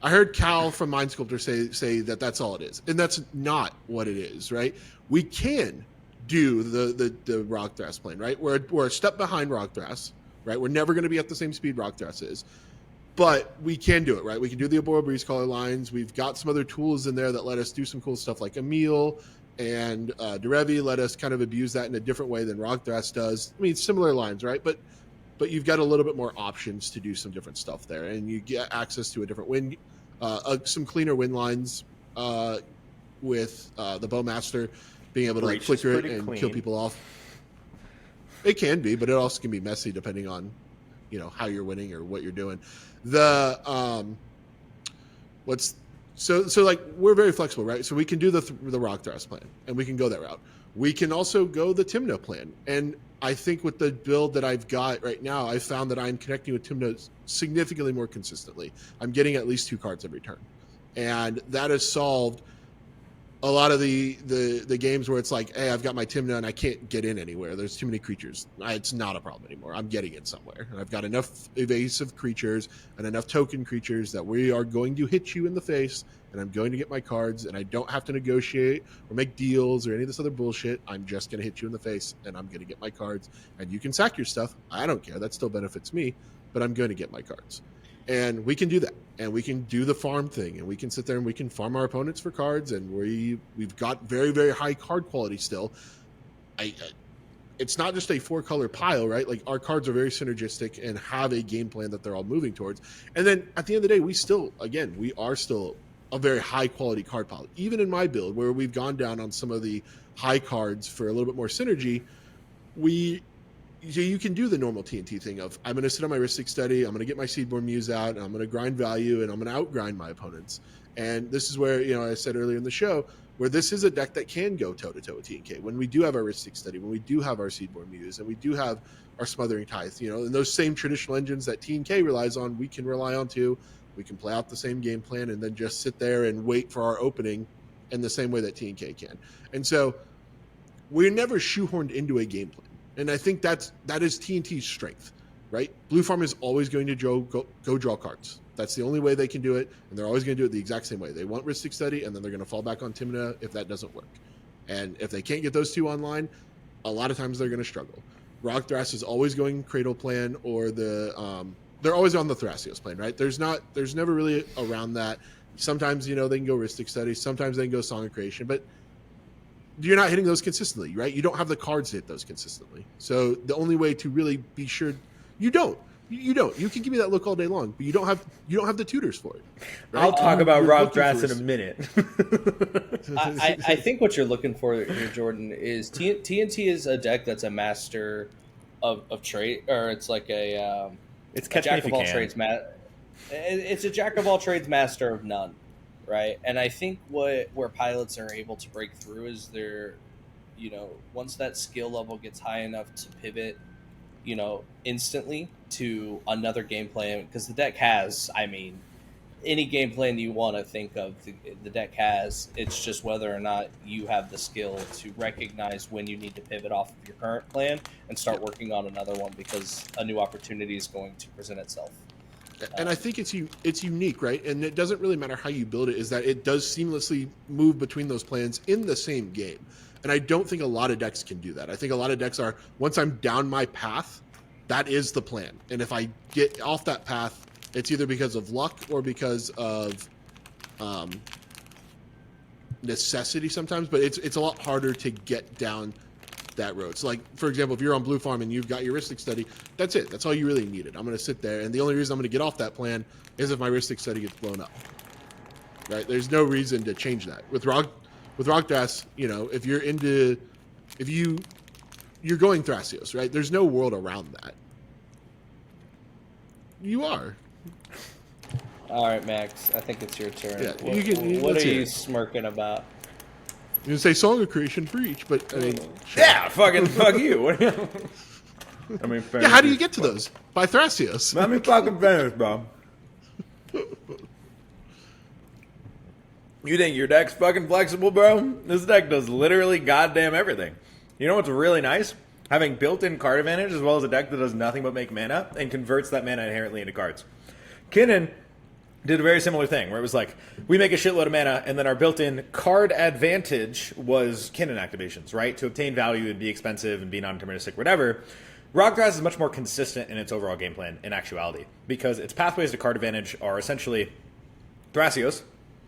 Speaker 3: I heard Cal from Mind Sculptor say that that's all it is, and that's not what it is, right? We can do the Rogdrass plane, right? We're a step behind Rogdrass, right? We're never going to be at the same speed Rogdrass is, but we can do it, right? We can do the Abora Breeze color lines. We've got some other tools in there that let us do some cool stuff like Emil and Derevi let us kind of abuse that in a different way than Rogdrass does. I mean, similar lines, right? But you've got a little bit more options to do some different stuff there, and you get access to a different win, some cleaner win lines with the Bowmaster being able to like flicker it and kill people off. It can be, but it also can be messy depending on how you're winning or what you're doing. The so like we're very flexible, right? So we can do the Rogdrass plan, and we can go that route. We can also go the Tymna plan, and I think with the build that I've got right now, I've found that I'm connecting with Tymna significantly more consistently. I'm getting at least 2 cards every turn, and that has solved a lot of the games where it's like, hey, I've got my Tymna and I can't get in anywhere. There's too many creatures. It's not a problem anymore. I'm getting it somewhere. And I've got enough evasive creatures and enough token creatures that we are going to hit you in the face, and I'm going to get my cards, and I don't have to negotiate or make deals or any of this other bullshit. I'm just going to hit you in the face, and I'm going to get my cards. And you can sack your stuff. I don't care. That still benefits me, but I'm going to get my cards. And we can do that, and we can do the farm thing, and we can sit there and we can farm our opponents for cards, and we've got very, very high card quality still. It's not just a 4-color pile, right? Like our cards are very synergistic and have a game plan that they're all moving towards. And then at the end of the day, we are still a very high quality card pile. Even in my build, where we've gone down on some of the high cards for a little bit more synergy, you can do the normal TNT thing of, I'm going to sit on my Rhystic Study, I'm going to get my Seedborn Muse out, and I'm going to grind value, and I'm going to outgrind my opponents. And this is where, I said earlier in the show, where this is a deck that can go toe-to-toe with TNK. When we do have our Rhystic Study, when we do have our Seedborn Muse, and we do have our Smothering Tithe, and those same traditional engines that TNK relies on, we can rely on too. We can play out the same game plan and then just sit there and wait for our opening in the same way that TNK can. And so we're never shoehorned into a game plan. And I think that is TNT's strength, right? Blue Farm is always going to go draw cards. That's the only way they can do it, and they're always going to do it the exact same way. They want Rhystic Study, and then they're going to fall back on Tymna if that doesn't work. And if they can't get those 2 online, a lot of times they're going to struggle. Rogdrass is always going Cradle Plan, or they're always on the Thracios plan, right? There's never really around that. Sometimes, they can go Rhystic Study. Sometimes they can go Song of Creation, but you're not hitting those consistently, right? You don't have the cards to hit those consistently. So the only way to really be sure, you don't. You can give me that look all day long, but you don't have the tutors for it. Right?
Speaker 1: I'll talk about Rogdrass in a minute.
Speaker 2: I think what you're looking for here, Jordan, is TNT is a deck that's a master of trade, or it's like it's
Speaker 1: catch
Speaker 2: jack
Speaker 1: me if
Speaker 2: of
Speaker 1: you
Speaker 2: all
Speaker 1: can.
Speaker 2: trades. It's a jack of all trades, master of none. Right, and I think where pilots are able to break through is once that skill level gets high enough to pivot, instantly to another game plan, because the deck has, any game plan you want to think of, the deck has. It's just whether or not you have the skill to recognize when you need to pivot off of your current plan and start working on another one, because a new opportunity is going to present itself.
Speaker 3: And I think it's unique, right? And it doesn't really matter how you build it, is that it does seamlessly move between those plans in the same game. And I don't think a lot of decks can do that. I think a lot of decks are, once I'm down my path, that is the plan. And if I get off that path, it's either because of luck or because of necessity sometimes. But it's a lot harder to get down that road. So, like, for example, if you're on Blue Farm and you've got your Ristic Study, that's it. That's all you really needed. I'm going to sit there, and the only reason I'm going to get off that plan is if my Ristic Study gets blown up. Right? There's no reason to change that. With Rockdrass, if you're going Thrasios, right? There's no world around that. You are.
Speaker 2: All right, Max. I think it's your turn.
Speaker 3: Yeah,
Speaker 2: what are you smirking about?
Speaker 3: You can say Song of Creation Breach, but I mean,
Speaker 1: yeah, fuck you. I mean,
Speaker 3: yeah. How do you get to those? By Thrasios.
Speaker 1: Let me fucking finish, bro. You think your deck's fucking flexible, bro? This deck does literally goddamn everything. You know what's really nice? Having built-in card advantage as well as a deck that does nothing but make mana and converts that mana inherently into cards. Kinnan did a very similar thing where it was like, we make a shitload of mana and then our built-in card advantage was Kinnan activations, right? To obtain value and be expensive and be non-deterministic, whatever. Rockdrass is much more consistent in its overall game plan in actuality because its pathways to card advantage are essentially Thrasios,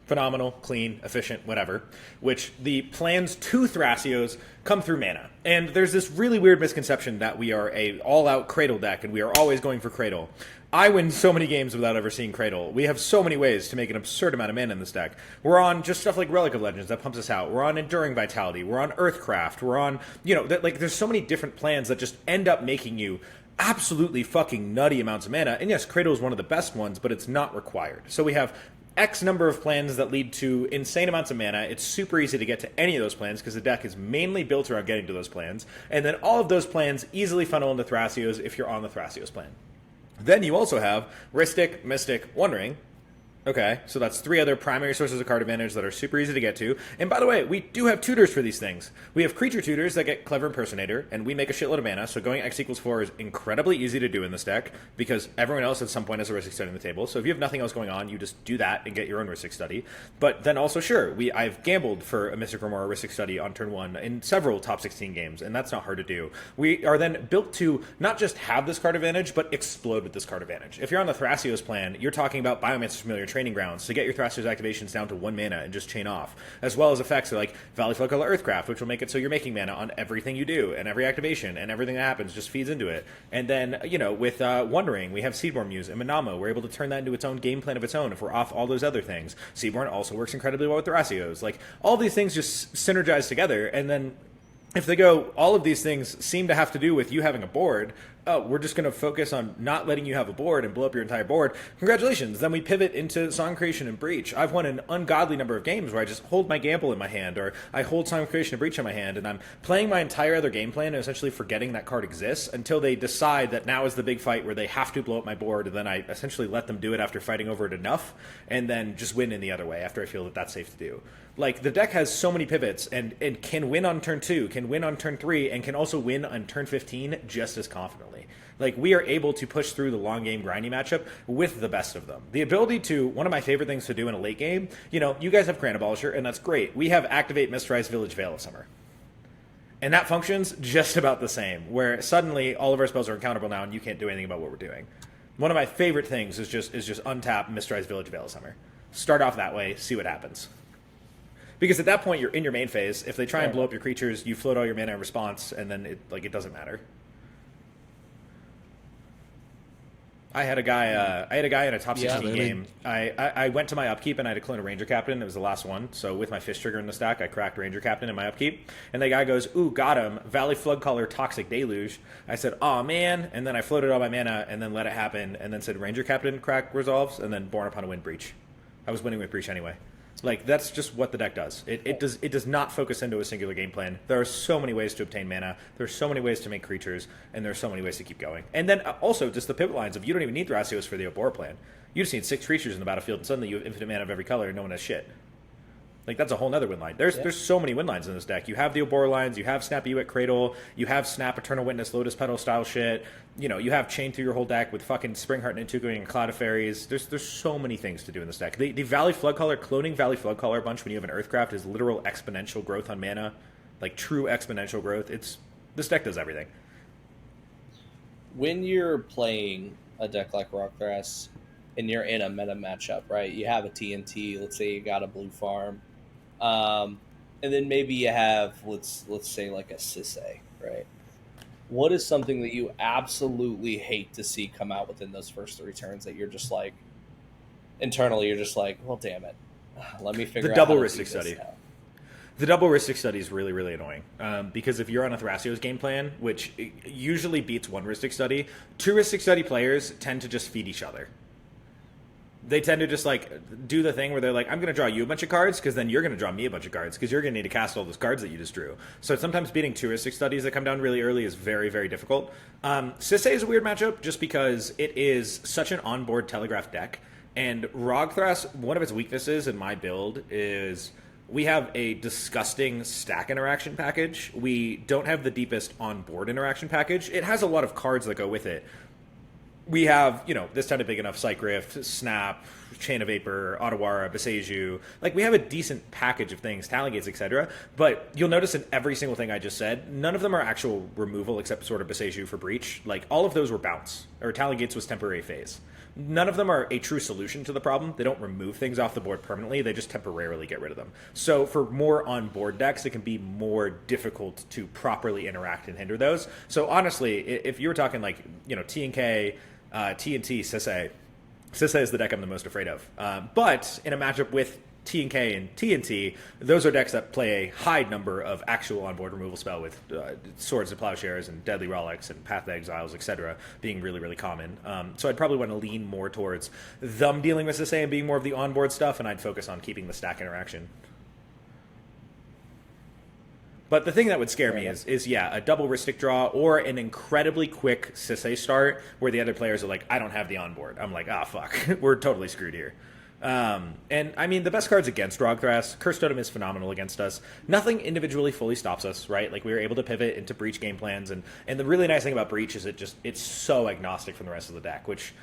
Speaker 1: phenomenal, clean, efficient, whatever, which the plans to Thrasios come through mana. And there's this really weird misconception that we are a all-out Cradle deck and we are always going for Cradle. I win so many games without ever seeing Cradle. We have so many ways to make an absurd amount of mana in this deck. We're on just stuff like Relic of Legends that pumps us out. We're on Enduring Vitality. We're on Earthcraft. We're on, there's so many different plans that just end up making you absolutely fucking nutty amounts of mana. And yes, Cradle is one of the best ones, but it's not required. So we have X number of plans that lead to insane amounts of mana. It's super easy to get to any of those plans because the deck is mainly built around getting to those plans. And then all of those plans easily funnel into Thrasios if you're on the Thrasios plan. Then you also have Ristic, Mystic, Wandering. Okay, so that's 3 other primary sources of card advantage that are super easy to get to. And by the way, we do have tutors for these things. We have creature tutors that get Clever Impersonator, and we make a shitload of mana, so going X equals 4 is incredibly easy to do in this deck, because everyone else at some point has a Ristic Study on the table. So if you have nothing else going on, you just do that and get your own Ristic Study. But then also, sure, I've gambled for a Mystic Remora Ristic Study on turn 1 in several top 16 games, and that's not hard to do. We are then built to not just have this card advantage, but explode with this card advantage. If you're on the Thrasios plan, you're talking about Biomancer's Familiar Training Grounds to get your Thrasios activations down to 1 mana and just chain off, as well as effects like Valley Flood Color Earthcraft, which will make it so you're making mana on everything you do, and every activation, and everything that happens just feeds into it. And then, with Wandering, we have Seedborn Muse and Manamo. We're able to turn that into its own game plan of its own if we're off all those other things. Seedborn also works incredibly well with Thrasios. Like, all these things just synergize together, and then if they go, all of these things seem to have to do with you having a board, we're just going to focus on not letting you have a board and blow up your entire board. Congratulations. Then we pivot into Song Creation and Breach. I've won an ungodly number of games where I just hold my Gamble in my hand, or I hold Song Creation and Breach in my hand, and I'm playing my entire other game plan and essentially forgetting that card exists until they decide that now is the big fight where they have to blow up my board, and then I essentially let them do it after fighting over it enough, and then just win in the other way after I feel that that's safe to do. Like, the deck has so many pivots and can win on turn 2, can win on turn 3, and can also win on turn 15 just as confidently. Like, we are able to push through the long game grindy matchup with the best of them. The ability to, one of my favorite things to do in a late game, you guys have Grand Abolisher, and that's great. We have Activate Mysterized Village Veil of Summer. And that functions just about the same, where suddenly all of our spells are uncountable now and you can't do anything about what we're doing. One of my favorite things is just untap Mysterized Village Veil of Summer. Start off that way, see what happens. Because at that point, you're in your main phase. If they try and blow up your creatures, you float all your mana in response, and then it doesn't matter. I had a guy in a top 16 game. I went to my upkeep and I had to clone a Ranger Captain. It was the last one. So with my Fish Trigger in the stack, I cracked Ranger Captain in my upkeep. And the guy goes, ooh, got him. Valley Floodcaller, Toxic Deluge. I said, aw, man. And then I floated all my mana and then let it happen. And then said Ranger Captain, crack resolves. And then Born Upon a Wind, Breach. I was winning with Breach anyway. Like, that's just what the deck does. It does not focus into a singular game plan. There are so many ways to obtain mana. There are so many ways to make creatures. And there are so many ways to keep going. And then also just the pivot lines of you don't even need Thrasios for the Obora plan. You just need 6 creatures in the battlefield, and suddenly you have infinite mana of every color and no one has shit. Like, that's a whole nother win line. There's so many win lines in this deck. You have the Obora lines, you have Snap You at Cradle, you have Snap Eternal Witness, Lotus Petal style shit. You know, you have Chain through your whole deck with fucking Springheart and Intuguing and Cloud of Fairies. There's so many things to do in this deck. The Valley Floodcaller, cloning Valley Floodcaller a bunch when you have an Earthcraft is literal exponential growth on mana. Like, true exponential growth. This deck does everything.
Speaker 2: When you're playing a deck like Rockthrass and you're in a meta matchup, right? You have a TNT, let's say you got a blue farm. And then maybe you have, let's say, like a Sisay, right? What is something that you absolutely hate to see come out within those first 3 turns that you're just like, internally, you're just like, well, damn it. Let me figure out
Speaker 1: double
Speaker 2: how to
Speaker 1: Rhystic
Speaker 2: do this
Speaker 1: Study.
Speaker 2: now.
Speaker 1: The double Rhystic Study is really, really annoying. Because if you're on a Thrasios game plan, which usually beats 1 Rhystic Study, 2 Rhystic Study players tend to just feed each other. They tend to just, like, do the thing where they're like, I'm going to draw you a bunch of cards, because then you're going to draw me a bunch of cards, because you're going to need to cast all those cards that you just drew. So sometimes beating 2 Rhystic Studies that come down really early is very, very difficult. Sisay is a weird matchup, just because it is such an onboard Telegraph deck. And Rogthras, one of its weaknesses in my build is we have a disgusting stack interaction package. We don't have the deepest onboard interaction package. It has a lot of cards that go with it. We have, you know, this time to big enough Psych Rift, Snap, Chain of Vapor, Otawara, Beseju. Like, we have a decent package of things, Talon Gates, etc. But you'll notice in every single thing I just said, none of them are actual removal except sort of Beseju for Breach. Like, all of those were bounce, or Talon Gates was temporary phase. None of them are a true solution to the problem. They don't remove things off the board permanently. They just temporarily get rid of them. So for more on-board decks, it can be more difficult to properly interact and hinder those. So honestly, if you were talking like, you know, TNK, TNT, Sisay is the deck I'm the most afraid of. But in a matchup with TNK and TNT, those are decks that play a high number of actual onboard removal spell with Swords of Plowshares and Deadly Relics and Path to Exiles, etc. being really, really common. So I'd probably want to lean more towards them dealing with Sisay and being more of the onboard stuff, and I'd focus on keeping the stack interaction. But the thing that would scare me is a double Rhystic draw or an incredibly quick Sisay start where the other players are like, I don't have the onboard. I'm like, fuck, we're totally screwed here. And I mean, the best cards against Rogthras, Curse Totem is phenomenal against us. Nothing individually fully stops us, right? Like, we were able to pivot into Breach game plans, and the really nice thing about Breach is it's so agnostic from the rest of the deck, which,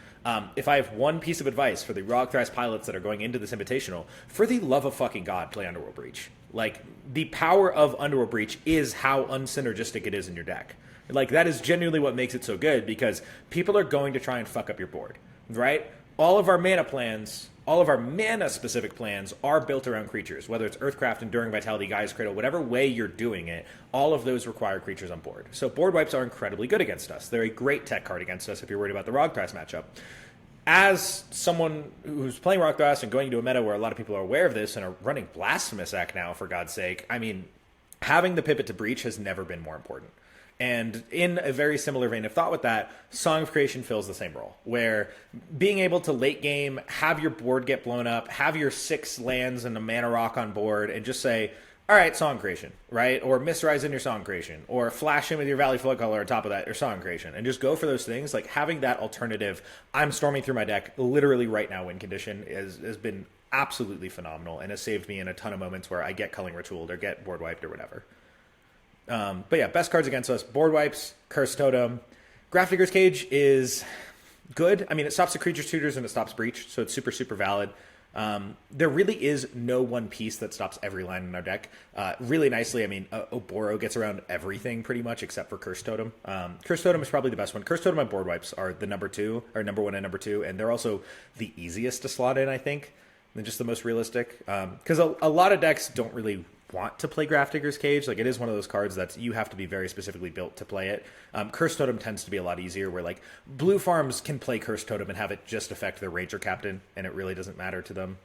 Speaker 1: if I have one piece of advice for the Rogthras pilots that are going into this Invitational, for the love of fucking God, play Underworld Breach. Like, the power of Underworld Breach is how unsynergistic it is in your deck. Like, that is genuinely what makes it so good, because people are going to try and fuck up your board, right? All of our mana plans, all of our mana-specific plans are built around creatures, whether it's Earthcraft, Enduring Vitality, Gaia's Cradle, whatever way you're doing it, all of those require creatures on board. So board wipes are incredibly good against us. They're a great tech card against us if you're worried about the Rogthras matchup. As someone who's playing Rogthras and going into a meta where a lot of people are aware of this and are running Blasphemous Act now, for God's sake, I mean, having the pivot to Breach has never been more important. And in a very similar vein of thought with that, Song of Creation fills the same role, where being able to late game, have your board get blown up, have your 6 lands and a mana rock on board, and just say, all right, Song Creation, right? Or Misrise in your Song Creation, or flash in with your Valley Floodcaller on top of that, or Song Creation, and just go for those things. Like, having that alternative, I'm storming through my deck literally right now win condition has been absolutely phenomenal, and has saved me in a ton of moments where I get Culling Ritualed or get board wiped or whatever. But yeah, best cards against us: board wipes, Curse Totem. Grafdigger's Cage is good. I mean, it stops the creature tutors and it stops Breach, so it's super, super valid. There really is no one piece that stops every line in our deck. Really nicely, I mean, Oboro gets around everything pretty much except for Curse Totem. Curse Totem is probably the best one. Curse Totem and board wipes are the number 1 and number 2, and they're also the easiest to slot in, I think, and just the most realistic. Because a lot of decks don't really want to play Grafdigger's Cage. Like, it is one of those cards that you have to be very specifically built to play it. Curse Totem tends to be a lot easier, where like blue farms can play Curse Totem and have it just affect their Ranger Captain, and it really doesn't matter to them.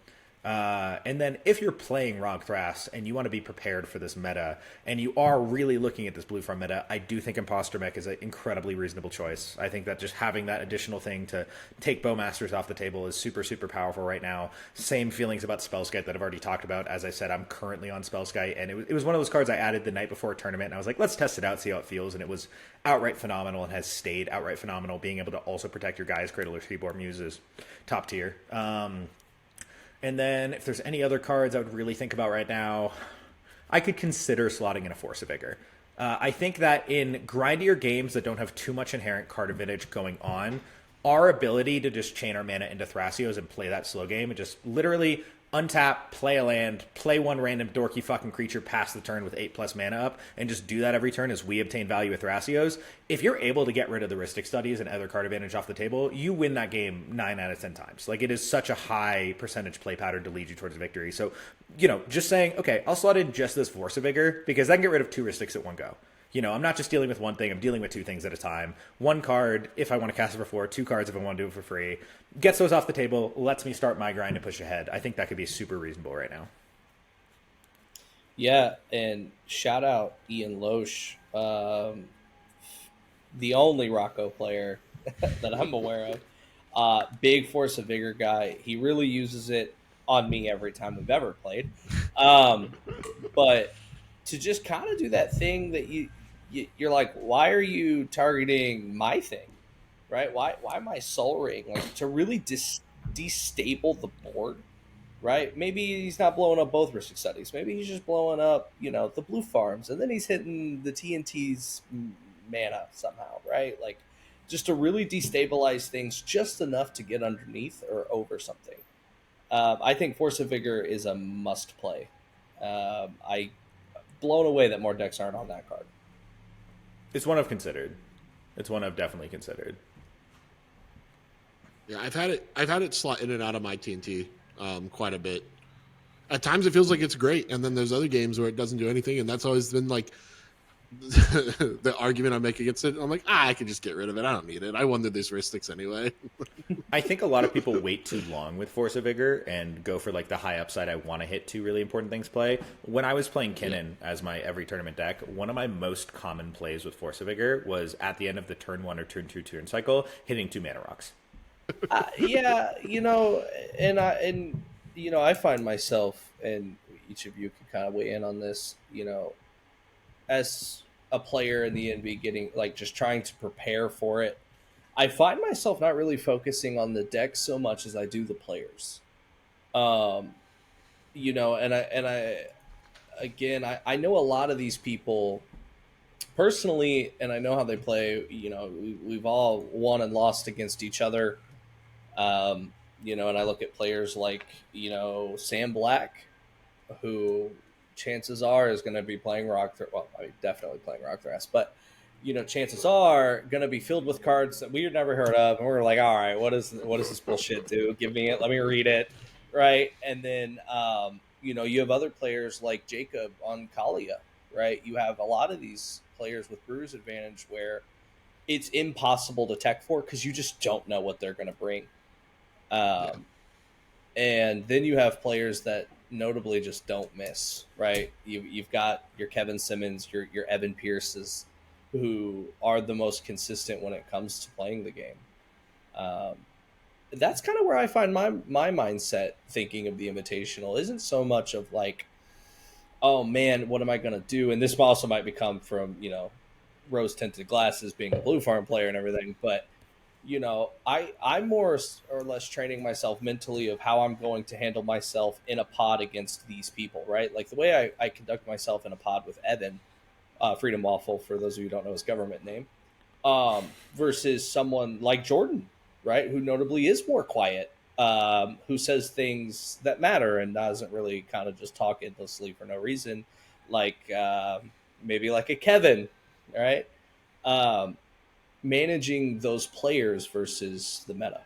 Speaker 1: And then if you're playing Rogthras and you want to be prepared for this meta, and you are really looking at this blue farm meta, I do think Imposter Mech is an incredibly reasonable choice. I think that just having that additional thing to take Bowmasters off the table is super, super powerful right now. Same feelings about Spellskite that I've already talked about. As I said, I'm currently on Spellskite, and it was one of those cards I added the night before a tournament, and I was like, let's test it out, see how it feels, and it was outright phenomenal and has stayed outright phenomenal. Being able to also protect your Gaia's Cradle or Seaboard Muse is top tier. And then if there's any other cards I would really think about right now, I could consider slotting in a Force of Vigor. I think that in grindier games that don't have too much inherent card advantage going on, our ability to just chain our mana into Thrasios and play that slow game and just literally untap, play a land, play one random dorky fucking creature past the turn with 8+ mana up, and just do that every turn as we obtain value with Thrasios. If you're able to get rid of the Rhystic Studies and other card advantage off the table, you win that game 9 out of 10 times. Like, it is such a high percentage play pattern to lead you towards victory. So, just saying, okay, I'll slot in just this Force of Vigor because I can get rid of 2 Rhystics at one go. I'm not just dealing with one thing, I'm dealing with 2 things at a time. 1 card if I want to cast it for 4, 2 cards if I want to do it for free. Gets those off the table, lets me start my grind and push ahead. I think that could be super reasonable right now.
Speaker 2: Yeah, and shout out Ian Loesch, the only Rocco player that I'm aware of. Big Force of Vigor guy. He really uses it on me every time we've ever played. But to just kind of do that thing that you're like, why are you targeting my thing, right? Why my Soul Ring? Like, to really destable the board, right? Maybe he's not blowing up both Rhystic Studies. Maybe he's just blowing up, the blue farms, and then he's hitting the TNT's mana somehow, right? Like, just to really destabilize things just enough to get underneath or over something. I think Force of Vigor is a must play. I blown away that more decks aren't on that card.
Speaker 1: It's one I've considered. It's one I've definitely considered.
Speaker 3: Yeah, I've had it slot in and out of my TNT quite a bit. At times it feels like it's great, and then there's other games where it doesn't do anything, and that's always been like the argument I make against it. I'm like, I could just get rid of it. I don't need it. I wanted these Rhystics anyway.
Speaker 1: I think a lot of people wait too long with Force of Vigor and go for like the high upside. I want to hit 2 really important things play. When I was playing Kinnan as my every tournament deck, one of my most common plays with Force of Vigor was at the end of the turn 1 or turn 2 turn cycle, hitting 2 mana rocks.
Speaker 2: Yeah, I find myself, and each of you can kind of weigh in on this, as a player in the NB getting, like, just trying to prepare for it, I find myself not really focusing on the deck so much as I do the players. And I know a lot of these people personally, and I know how they play. We've all won and lost against each other. And I look at players like, Sam Black, who chances are is going to be playing definitely playing Rockthrast, but chances are going to be filled with cards that we've never heard of, and we're like, all right, what does this bullshit do? Give me it, let me read it, right? And then you have other players like Jacob on Kalia, right? You have a lot of these players with Brewer's Advantage where it's impossible to tech for because you just don't know what they're going to bring. And then you have players that notably just don't miss, right? You've got your Kevin Simmons, your Evan Pierces, who are the most consistent when it comes to playing the game. That's kind of where I find my mindset thinking of the Invitational isn't so much of like, oh man, what am I going to do? And this also might become from, rose-tinted glasses being a blue farm player and everything, but I'm more or less training myself mentally of how I'm going to handle myself in a pod against these people, right? Like the way I conduct myself in a pod with Evan, Freedom Waffle, for those of you who don't know his government name, versus someone like Jordan, right? Who notably is more quiet, who says things that matter and doesn't really kind of just talk endlessly for no reason, like maybe like a Kevin, right? Managing those players versus the meta.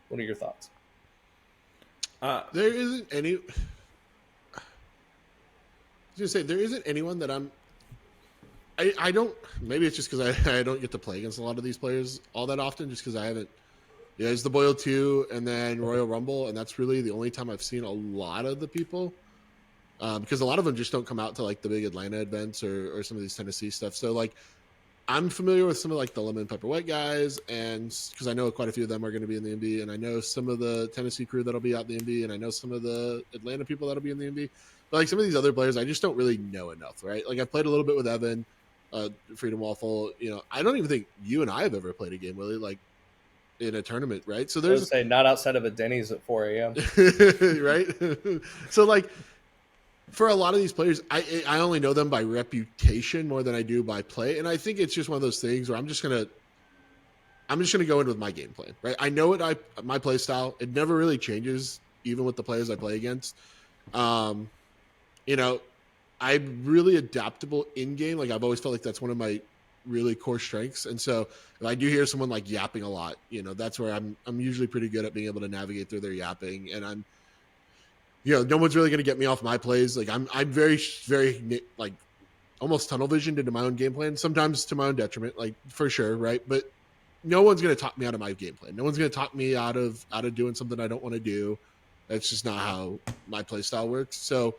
Speaker 2: What are your thoughts?
Speaker 3: There isn't any. I was gonna say there isn't anyone that I don't. Maybe it's just because I don't get to play against a lot of these players all that often, just because I haven't. Yeah, it's the Boyle 2 and then Royal Rumble, and that's really the only time I've seen a lot of the people. Because a lot of them just don't come out to like the big Atlanta events or some of these Tennessee stuff. So like, I'm familiar with some of like the Lemon Pepper White guys, and because I know quite a few of them are going to be in the MB, and I know some of the Tennessee crew that'll be out in the MB, and I know some of the Atlanta people that'll be in the MB. But like some of these other players, I just don't really know enough, right? Like I've played a little bit with Evan, Freedom Waffle. I don't even think you and I have ever played a game, Willie. Like in a tournament, right? So
Speaker 2: I would
Speaker 3: there's
Speaker 2: say not outside of a Denny's at 4 a.m.
Speaker 3: right. So like for a lot of these players, I only know them by reputation more than I do by play, and I think it's just one of those things where I'm just gonna go in with my game plan, right? I know my play style. It never really changes, even with the players I play against. You know, I'm really adaptable in game. Like I've always felt like that's one of my really core strengths. And so if I do hear someone like yapping a lot, that's where I'm usually pretty good at being able to navigate through their yapping. And no one's really going to get me off my plays. Like I'm very, very like almost tunnel visioned into my own game plan, sometimes to my own detriment, like for sure. Right. But no one's going to talk me out of my game plan. No one's going to talk me out of doing something I don't want to do. That's just not how my play style works. So,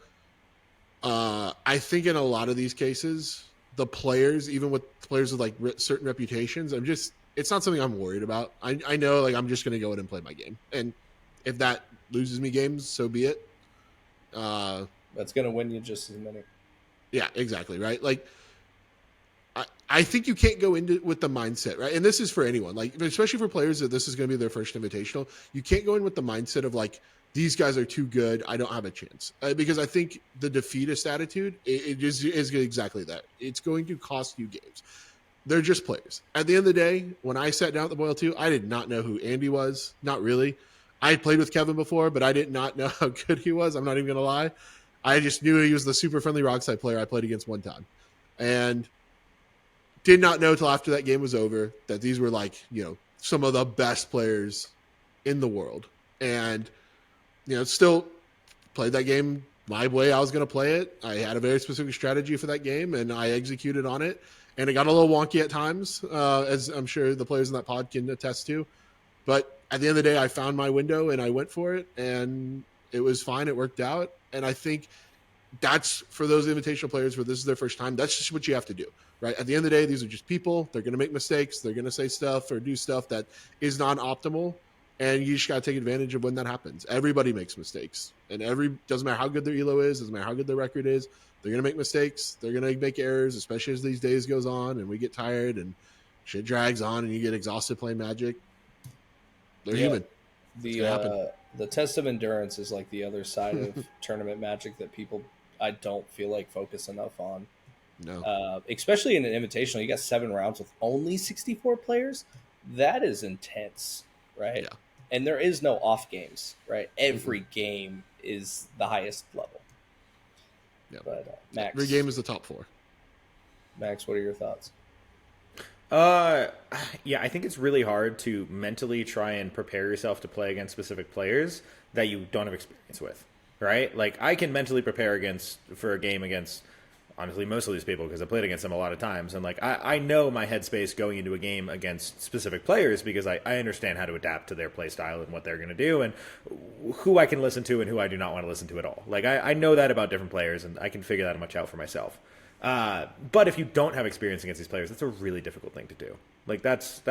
Speaker 3: I think in a lot of these cases, the players, even with players with like certain reputations, it's not something I'm worried about. I know like I'm just going to go in and play my game. And if that loses me games, so be it.
Speaker 2: That's going to win you just as many.
Speaker 3: Yeah, exactly. Right. Like I think you can't go into with the mindset, right? And this is for anyone, like, especially for players that this is going to be their first invitational. You can't go in with the mindset of like, these guys are too good, I don't have a chance. Because I think the defeatist attitude is exactly that. It's going to cost you games. They're just players. At the end of the day, when I sat down at the Boil 2, I did not know who Andy was. Not really. I had played with Kevin before, but I did not know how good he was. I'm not even going to lie. I just knew he was the super friendly Rockside player I played against one time. And did not know till after that game was over that these were like, some of the best players in the world. And still played that game my way I was going to play it. I had a very specific strategy for that game, and I executed on it. And it got a little wonky at times, as I'm sure the players in that pod can attest to. But at the end of the day, I found my window, and I went for it, and it was fine. It worked out. And I think that's for those invitational players where this is their first time, that's just what you have to do, right? At the end of the day, these are just people. They're going to make mistakes. They're going to say stuff or do stuff that is non-optimal. And you just got to take advantage of when that happens. Everybody makes mistakes. And doesn't matter how good their ELO is, doesn't matter how good their record is, they're going to make mistakes. They're going to make errors, especially as these days goes on and we get tired and shit drags on and you get exhausted playing Magic. They're human.
Speaker 2: The test of endurance is like the other side of tournament Magic that people, I don't feel like, focus enough on.
Speaker 3: No.
Speaker 2: Especially in an invitational, you got 7 rounds with only 64 players. That is intense, right?
Speaker 3: Yeah.
Speaker 2: And there is no off games, right? Every game is the highest level.
Speaker 3: Yeah.
Speaker 2: But Max,
Speaker 3: every game is the top 4.
Speaker 2: Max, what are your thoughts?
Speaker 1: Yeah, I think it's really hard to mentally try and prepare yourself to play against specific players that you don't have experience with, right? Like I can mentally prepare for a game against honestly most of these people because I played against them a lot of times, and like I know my headspace going into a game against specific players because I understand how to adapt to their play style and what they're going to do and who I can listen to and who I do not want to listen to at all. Like I know that about different players and I can figure that much out for myself. But if you don't have experience against these players, that's a really difficult thing to do. Like that's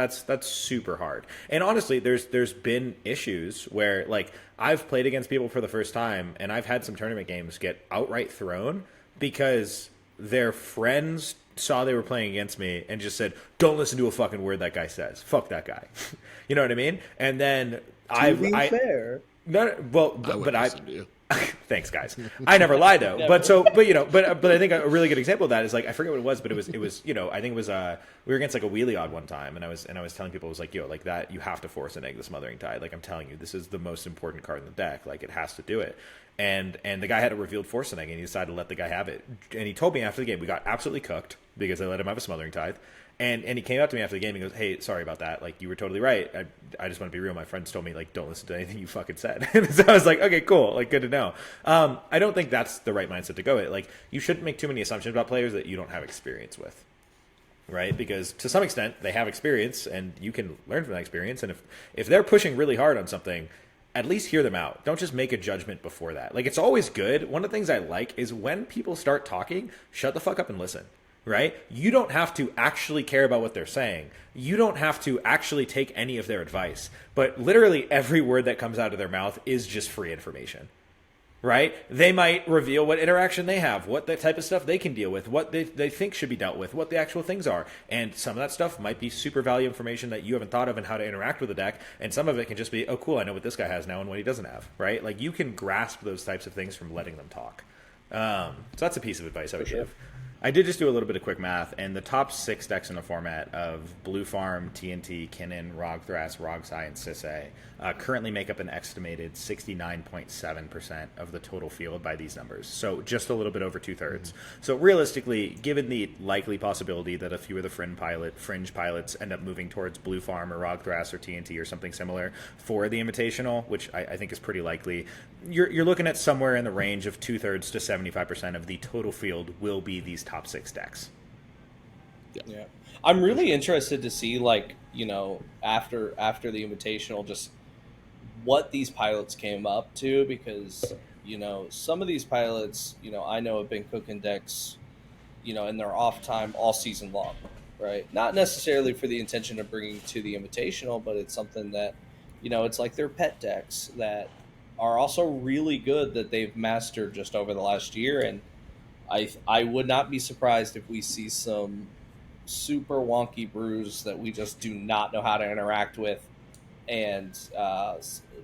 Speaker 1: super hard. And honestly, there's been issues where like I've played against people for the first time and I've had some tournament games get outright thrown because their friends saw they were playing against me and just said, "Don't listen to a fucking word that guy says. Fuck that guy." You know what I mean? And then
Speaker 2: fair.
Speaker 1: Thanks, guys. I never lie though. But I think a really good example of that is like I forget what it was, but it was I think it was we were against like a Wheelie Odd one time, and I was telling people, I was like, yo, like that you have to force an egg the Smothering Tide. Like I'm telling you, this is the most important card in the deck. Like it has to do it. And the guy had a revealed force an egg, and he decided to let the guy have it. And he told me after the game we got absolutely cooked because I let him have a Smothering Tithe. And he came up to me after the game and goes, "Hey, sorry about that. Like, you were totally right. I just want to be real. My friends told me, like, don't listen to anything you fucking said." And so I was like, okay, cool. Like, good to know. I don't think that's the right mindset to go with. Like, you shouldn't make too many assumptions about players that you don't have experience with, right? Because to some extent, they have experience, and you can learn from that experience. And if they're pushing really hard on something, at least hear them out. Don't just make a judgment before that. Like, it's always good. One of the things I like is when people start talking, shut the fuck up and listen. Right? You don't have to actually care about what they're saying. You don't have to actually take any of their advice. But literally every word that comes out of their mouth is just free information. right? They might reveal what interaction they have, what the type of stuff they can deal with, what they think should be dealt with, what the actual things are. And some of that stuff might be super valuable information that you haven't thought of and how to interact with the deck. And some of it can just be, oh, cool, I know what this guy has now and what he doesn't have, right? Like, you can grasp those types of things from letting them talk. So that's a piece of advice I would give. I did just do a little bit of quick math, and the top 6 decks in the format of Blue Farm, TNT, Kinnan, Rogthras, Rogsai, and Sisay currently make up an estimated 69.7% of the total field by these numbers. So just a little bit over 2/3. So realistically, given the likely possibility that a few of the fringe pilots end up moving towards Blue Farm or Rogthras or TNT or something similar for the Invitational, which I think is pretty likely, you're looking at somewhere in the range of 2/3 to 75% of the total field will be these top 6 decks.
Speaker 2: Yeah. I'm really interested to see, like, after the Invitational, just what these pilots came up to, because, some of these pilots, I know have been cooking decks, in their off time all season long, right? Not necessarily for the intention of bringing to the Invitational, but it's something that, it's like their pet decks that are also really good that they've mastered just over the last year. And I would not be surprised if we see some super wonky brews that we just do not know how to interact with, and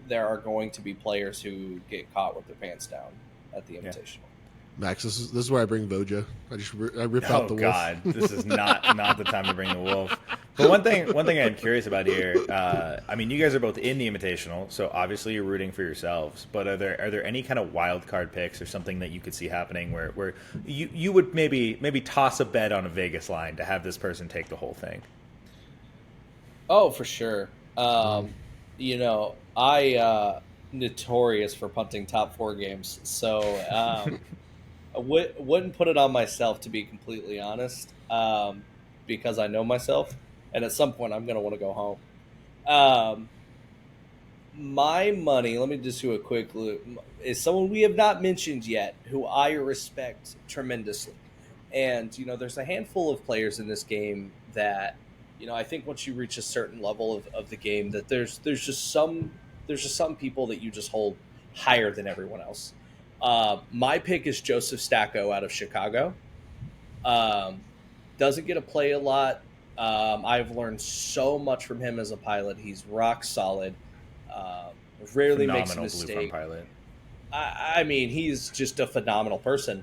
Speaker 2: there are going to be players who get caught with their pants down at the Invitational.
Speaker 3: Max, this is where I bring Voja. I rip out the wolf.
Speaker 1: Oh God, this is not the time to bring the wolf. But one thing I'm curious about here. I mean, you guys are both in the Invitational, so obviously you're rooting for yourselves. But are there any kind of wild card picks or something that you could see happening where you would maybe toss a bet on a Vegas line to have this person take the whole thing?
Speaker 2: Oh, for sure. I notorious for punting top 4 games, so I wouldn't put it on myself, to be completely honest, because I know myself, and at some point I'm going to want to go home. My money, let me just do a quick loop, is someone we have not mentioned yet, who I respect tremendously. And, there's a handful of players in this game that, I think once you reach a certain level of the game, that there's just some people that you just hold higher than everyone else. My pick is Joseph Stacco out of Chicago. Doesn't get to play a lot. I've learned so much from him as a pilot. He's rock solid. Rarely makes a mistake.
Speaker 1: Pilot.
Speaker 2: I mean, he's just a phenomenal person.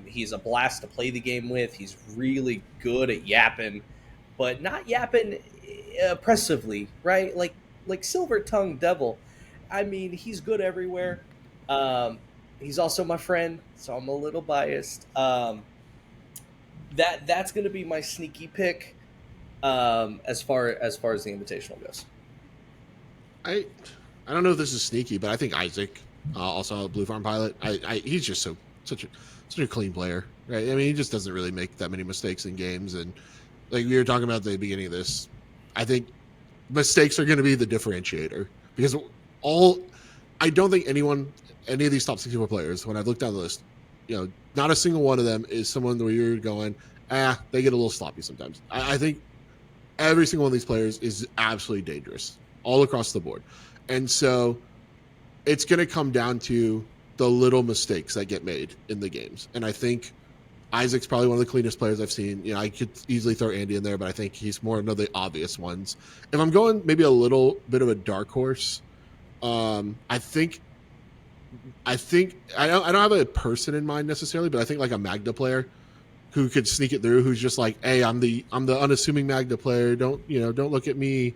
Speaker 2: He's a blast to play the game with. He's really good at yapping, but not yapping oppressively, right? Like Silver Tongue Devil. I mean, he's good everywhere. He's also my friend, so I'm a little biased. That's going to be my sneaky pick as far as the Invitational goes.
Speaker 3: I don't know if this is sneaky, but I think Isaac, also a Blue Farm pilot, he's just such a clean player, right? I mean, he just doesn't really make that many mistakes in games, and like we were talking about at the beginning of this, I think mistakes are going to be the differentiator, because I don't think any of these top 64 players, when I've looked down the list, not a single one of them is someone where you're going, they get a little sloppy sometimes. I think every single one of these players is absolutely dangerous all across the board. And so it's going to come down to the little mistakes that get made in the games. And I think Isaac's probably one of the cleanest players I've seen. I could easily throw Andy in there, but I think he's more one of the obvious ones. If I'm going maybe a little bit of a dark horse, I don't have a person in mind necessarily, but I think like a Magda player who could sneak it through, who's just like, hey, I'm the unassuming Magda player. Don't look at me.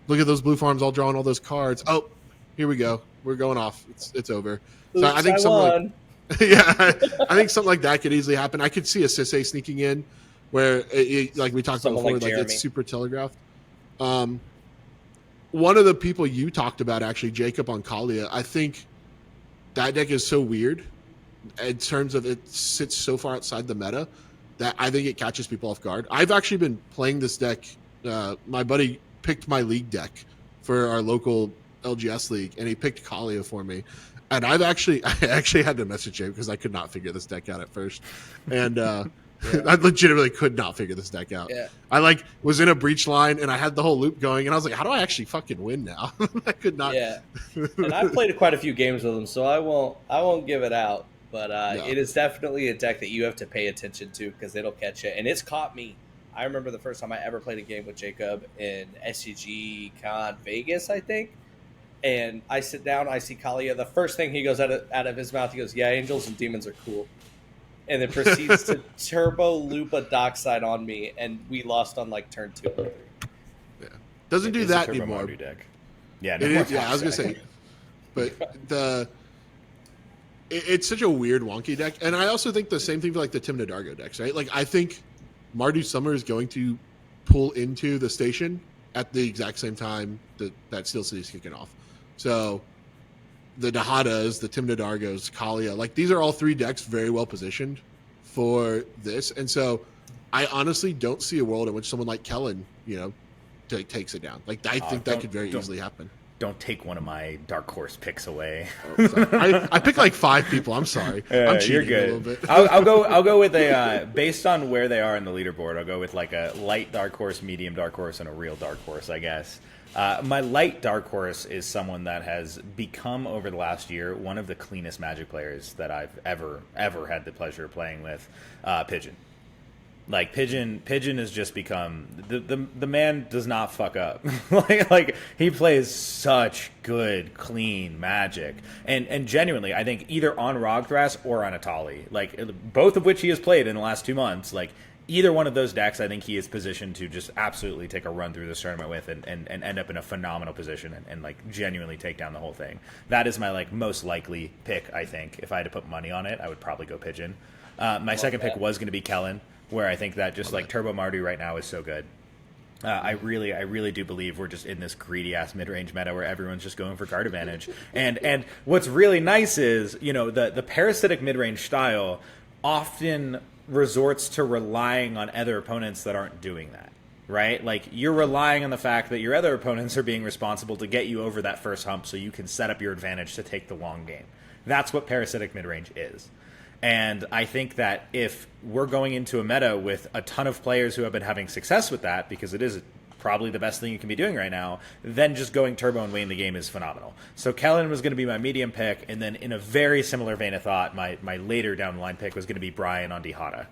Speaker 3: Look at those blue farms all drawing all those cards. Oh, here we go. We're going off. It's over. So I think something I think something like that could easily happen. I could see a Sisay sneaking in where like we talked about before, like it's super telegraphed. One of the people you talked about, actually, Jacob on Kalia, I think that deck is so weird in terms of it sits so far outside the meta that I think it catches people off guard. I've actually been playing this deck. My buddy picked my league deck for our local LGS league, and he picked Kalia for me. And I actually had to message him because I could not figure this deck out at first. And I legitimately could not figure this deck out.
Speaker 2: Yeah.
Speaker 3: I was in a breach line and I had the whole loop going and I was like, how do I actually fucking win now? I could not.
Speaker 2: Yeah. And I've played quite a few games with him, so I won't give it out. But
Speaker 3: No.
Speaker 2: it is definitely a deck that you have to pay attention to because it'll catch it. And it's caught me. I remember the first time I ever played a game with Jacob in SCG Con Vegas, I think. And I sit down, I see Kalia. The first thing he goes out of his mouth, he goes, "Yeah, angels and demons are cool." And then proceeds to turbo loop a dockside on me, and we lost on like turn 2 or 3.
Speaker 3: Yeah. Doesn't do
Speaker 1: It's a
Speaker 3: that
Speaker 1: Turbo
Speaker 3: anymore.
Speaker 1: Mardu deck. Yeah,
Speaker 3: It is, yeah, I was gonna say, but it's such a weird wonky deck, and I also think the same thing for like the Timna Dargo decks, right? Like I think Mardu Summer is going to pull into the station at the exact same time that Steel City is kicking off. So the Dahadas, the Timna Dargos, Kalia, like these are all 3 decks very well positioned for this, and so I honestly don't see a world in which someone like Kellen, takes it down. Like I think that could very easily happen.
Speaker 1: Don't take one of my dark horse picks away.
Speaker 3: I picked like 5 people. I'm sorry. I'm cheating
Speaker 1: You're good.
Speaker 3: a little bit.
Speaker 1: I'll go with a based on where they are in the leaderboard. I'll go with like a light dark horse, medium dark horse, and a real dark horse, I guess. My light dark horse is someone that has become over the last year one of the cleanest Magic players that I've ever had the pleasure of playing with. Pigeon. Like Pigeon has just become the man does not fuck up. like he plays such good, clean Magic, and genuinely, I think either on Rogthras or on Atali, like both of which he has played in the last 2 months, like either one of those decks, I think he is positioned to just absolutely take a run through this tournament with, and end up in a phenomenal position and like genuinely take down the whole thing. That is my like most likely pick. I think if I had to put money on it, I would probably go Pigeon. My second pick was going to be Kellen, where I think that just like Turbo Mardu right now is so good. I really do believe we're just in this greedy ass mid range meta where everyone's just going for card advantage. And what's really nice is the parasitic mid range style often resorts to relying on other opponents that aren't doing that. Right? Like you're relying on the fact that your other opponents are being responsible to get you over that first hump so you can set up your advantage to take the long game. That's what parasitic mid range is. And I think that if we're going into a meta with a ton of players who have been having success with that, because it is probably the best thing you can be doing right now, then just going turbo and winning the game is phenomenal. So Kellen was going to be my medium pick, and then in a very similar vein of thought, my later down the line pick was going to be Brian on Dihada.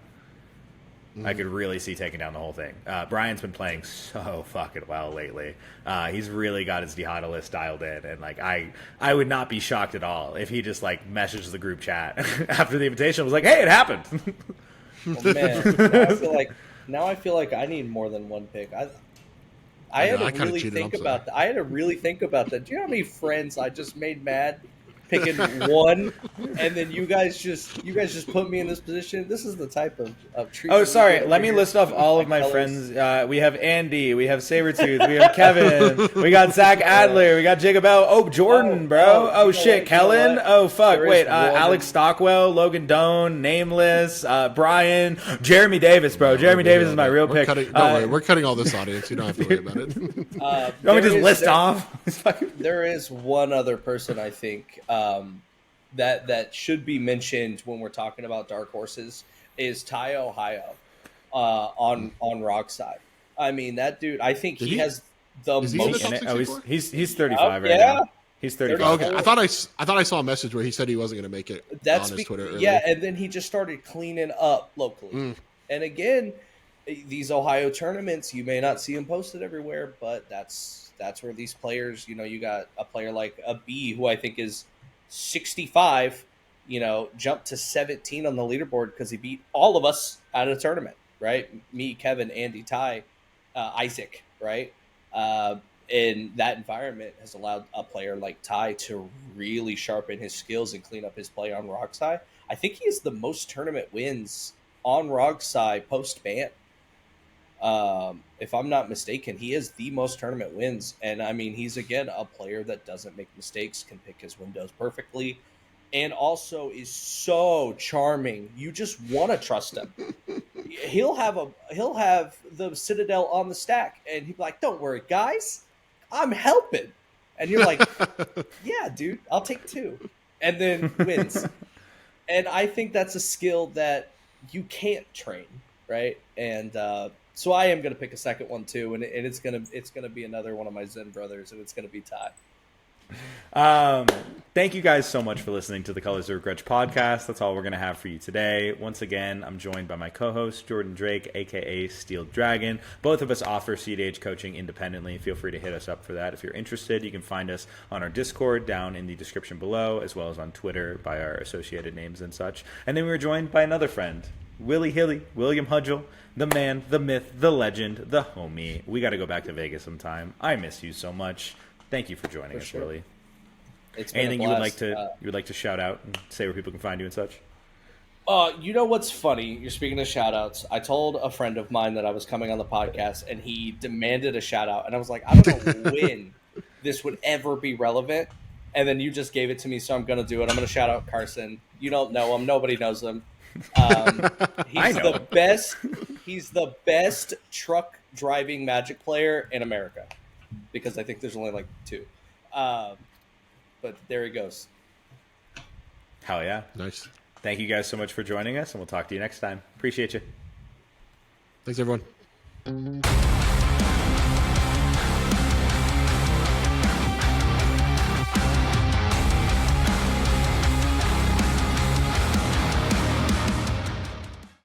Speaker 1: I could really see taking down the whole thing. Brian's been playing so fucking well lately. He's really got his Dihada list dialed in, and like I would not be shocked at all if he just like messaged the group chat after the invitation was like, "Hey, it happened."
Speaker 2: Oh, man, now I feel like I need more than one pick. I had to really think about that. I had to really think about that. Do you know how many friends I just made mad picking one, and then you guys just put me in this position? This is the type of treatment.
Speaker 1: Oh, sorry. Let me list off all of my friends. We have Andy. We have Sabretooth. We have Kevin. We got Zach Adler. We got Jacob L. Oh, Jordan, bro. Oh, shit. Kellen. Oh, fuck. Wait. Alex Stockwell, Logan Doan, Nameless, Brian, Jeremy Davis, bro. Jeremy Davis is my real pick.
Speaker 3: Don't worry. We're cutting all this audience. You don't have to worry about it.
Speaker 1: Let me just list off.
Speaker 2: There is one other person I think that should be mentioned when we're talking about dark horses is Ty Ohio on Rockside. I mean, that dude, I think he has the most.
Speaker 1: He's 35 right now. He's 35.
Speaker 3: Okay, I thought I saw a message where he said he wasn't going to make it on his Twitter earlier.
Speaker 2: Yeah, and then he just started cleaning up locally. And again, these Ohio tournaments, you may not see them posted everywhere, but that's where these players, you got a player like a B who I think is 65, jumped to 17 on the leaderboard because he beat all of us at a tournament, right? Me, Kevin, Andy, Ty, Isaac, right? And that environment has allowed a player like Ty to really sharpen his skills and clean up his play on Rockside. I think he has the most tournament wins on Rockside post-ban. If I'm not mistaken, he has the most tournament wins. And I mean, he's again a player that doesn't make mistakes, can pick his windows perfectly, and also is so charming. You just want to trust him. He'll have the Citadel on the stack, and he'll be like, "Don't worry, guys, I'm helping." And you're like, "Yeah, dude, I'll take 2," and then wins. And I think that's a skill that you can't train, right? And so I am going to pick a second one too, and it's gonna be another one of my Zen brothers, and it's gonna be Ty.
Speaker 1: Thank you guys so much for listening to the Colors of Grudge podcast. That's all we're going to have for you today. Once again, I'm joined by my co-host, Jordan Drake, a.k.a. SteeledDragon. Both of us offer cEDH coaching independently. Feel free to hit us up for that. If you're interested, you can find us on our Discord down in the description below, as well as on Twitter by our associated names and such. And then we were joined by another friend, Willy Hilly, William Hudgel, the man, the myth, the legend, the homie. We got to go back to Vegas sometime. I miss you so much. Thank you for joining us,
Speaker 2: sure.
Speaker 1: Willy.
Speaker 2: It's been
Speaker 1: Anything
Speaker 2: a
Speaker 1: you would
Speaker 2: blast.
Speaker 1: like to shout out and say where people can find you and such?
Speaker 2: You know what's funny? You're speaking of shout outs. I told a friend of mine that I was coming on the podcast, and he demanded a shout out. And I was like, I don't know when this would ever be relevant. And then you just gave it to me, so I'm going to do it. I'm going to shout out Carson. You don't know him. Nobody knows him. He's the best. He's the best truck driving Magic player in America, because I think there's only like 2. But there he goes.
Speaker 1: Hell yeah.
Speaker 3: Nice.
Speaker 1: Thank you guys so much for joining us, and we'll talk to you next time. Appreciate you.
Speaker 3: Thanks, everyone.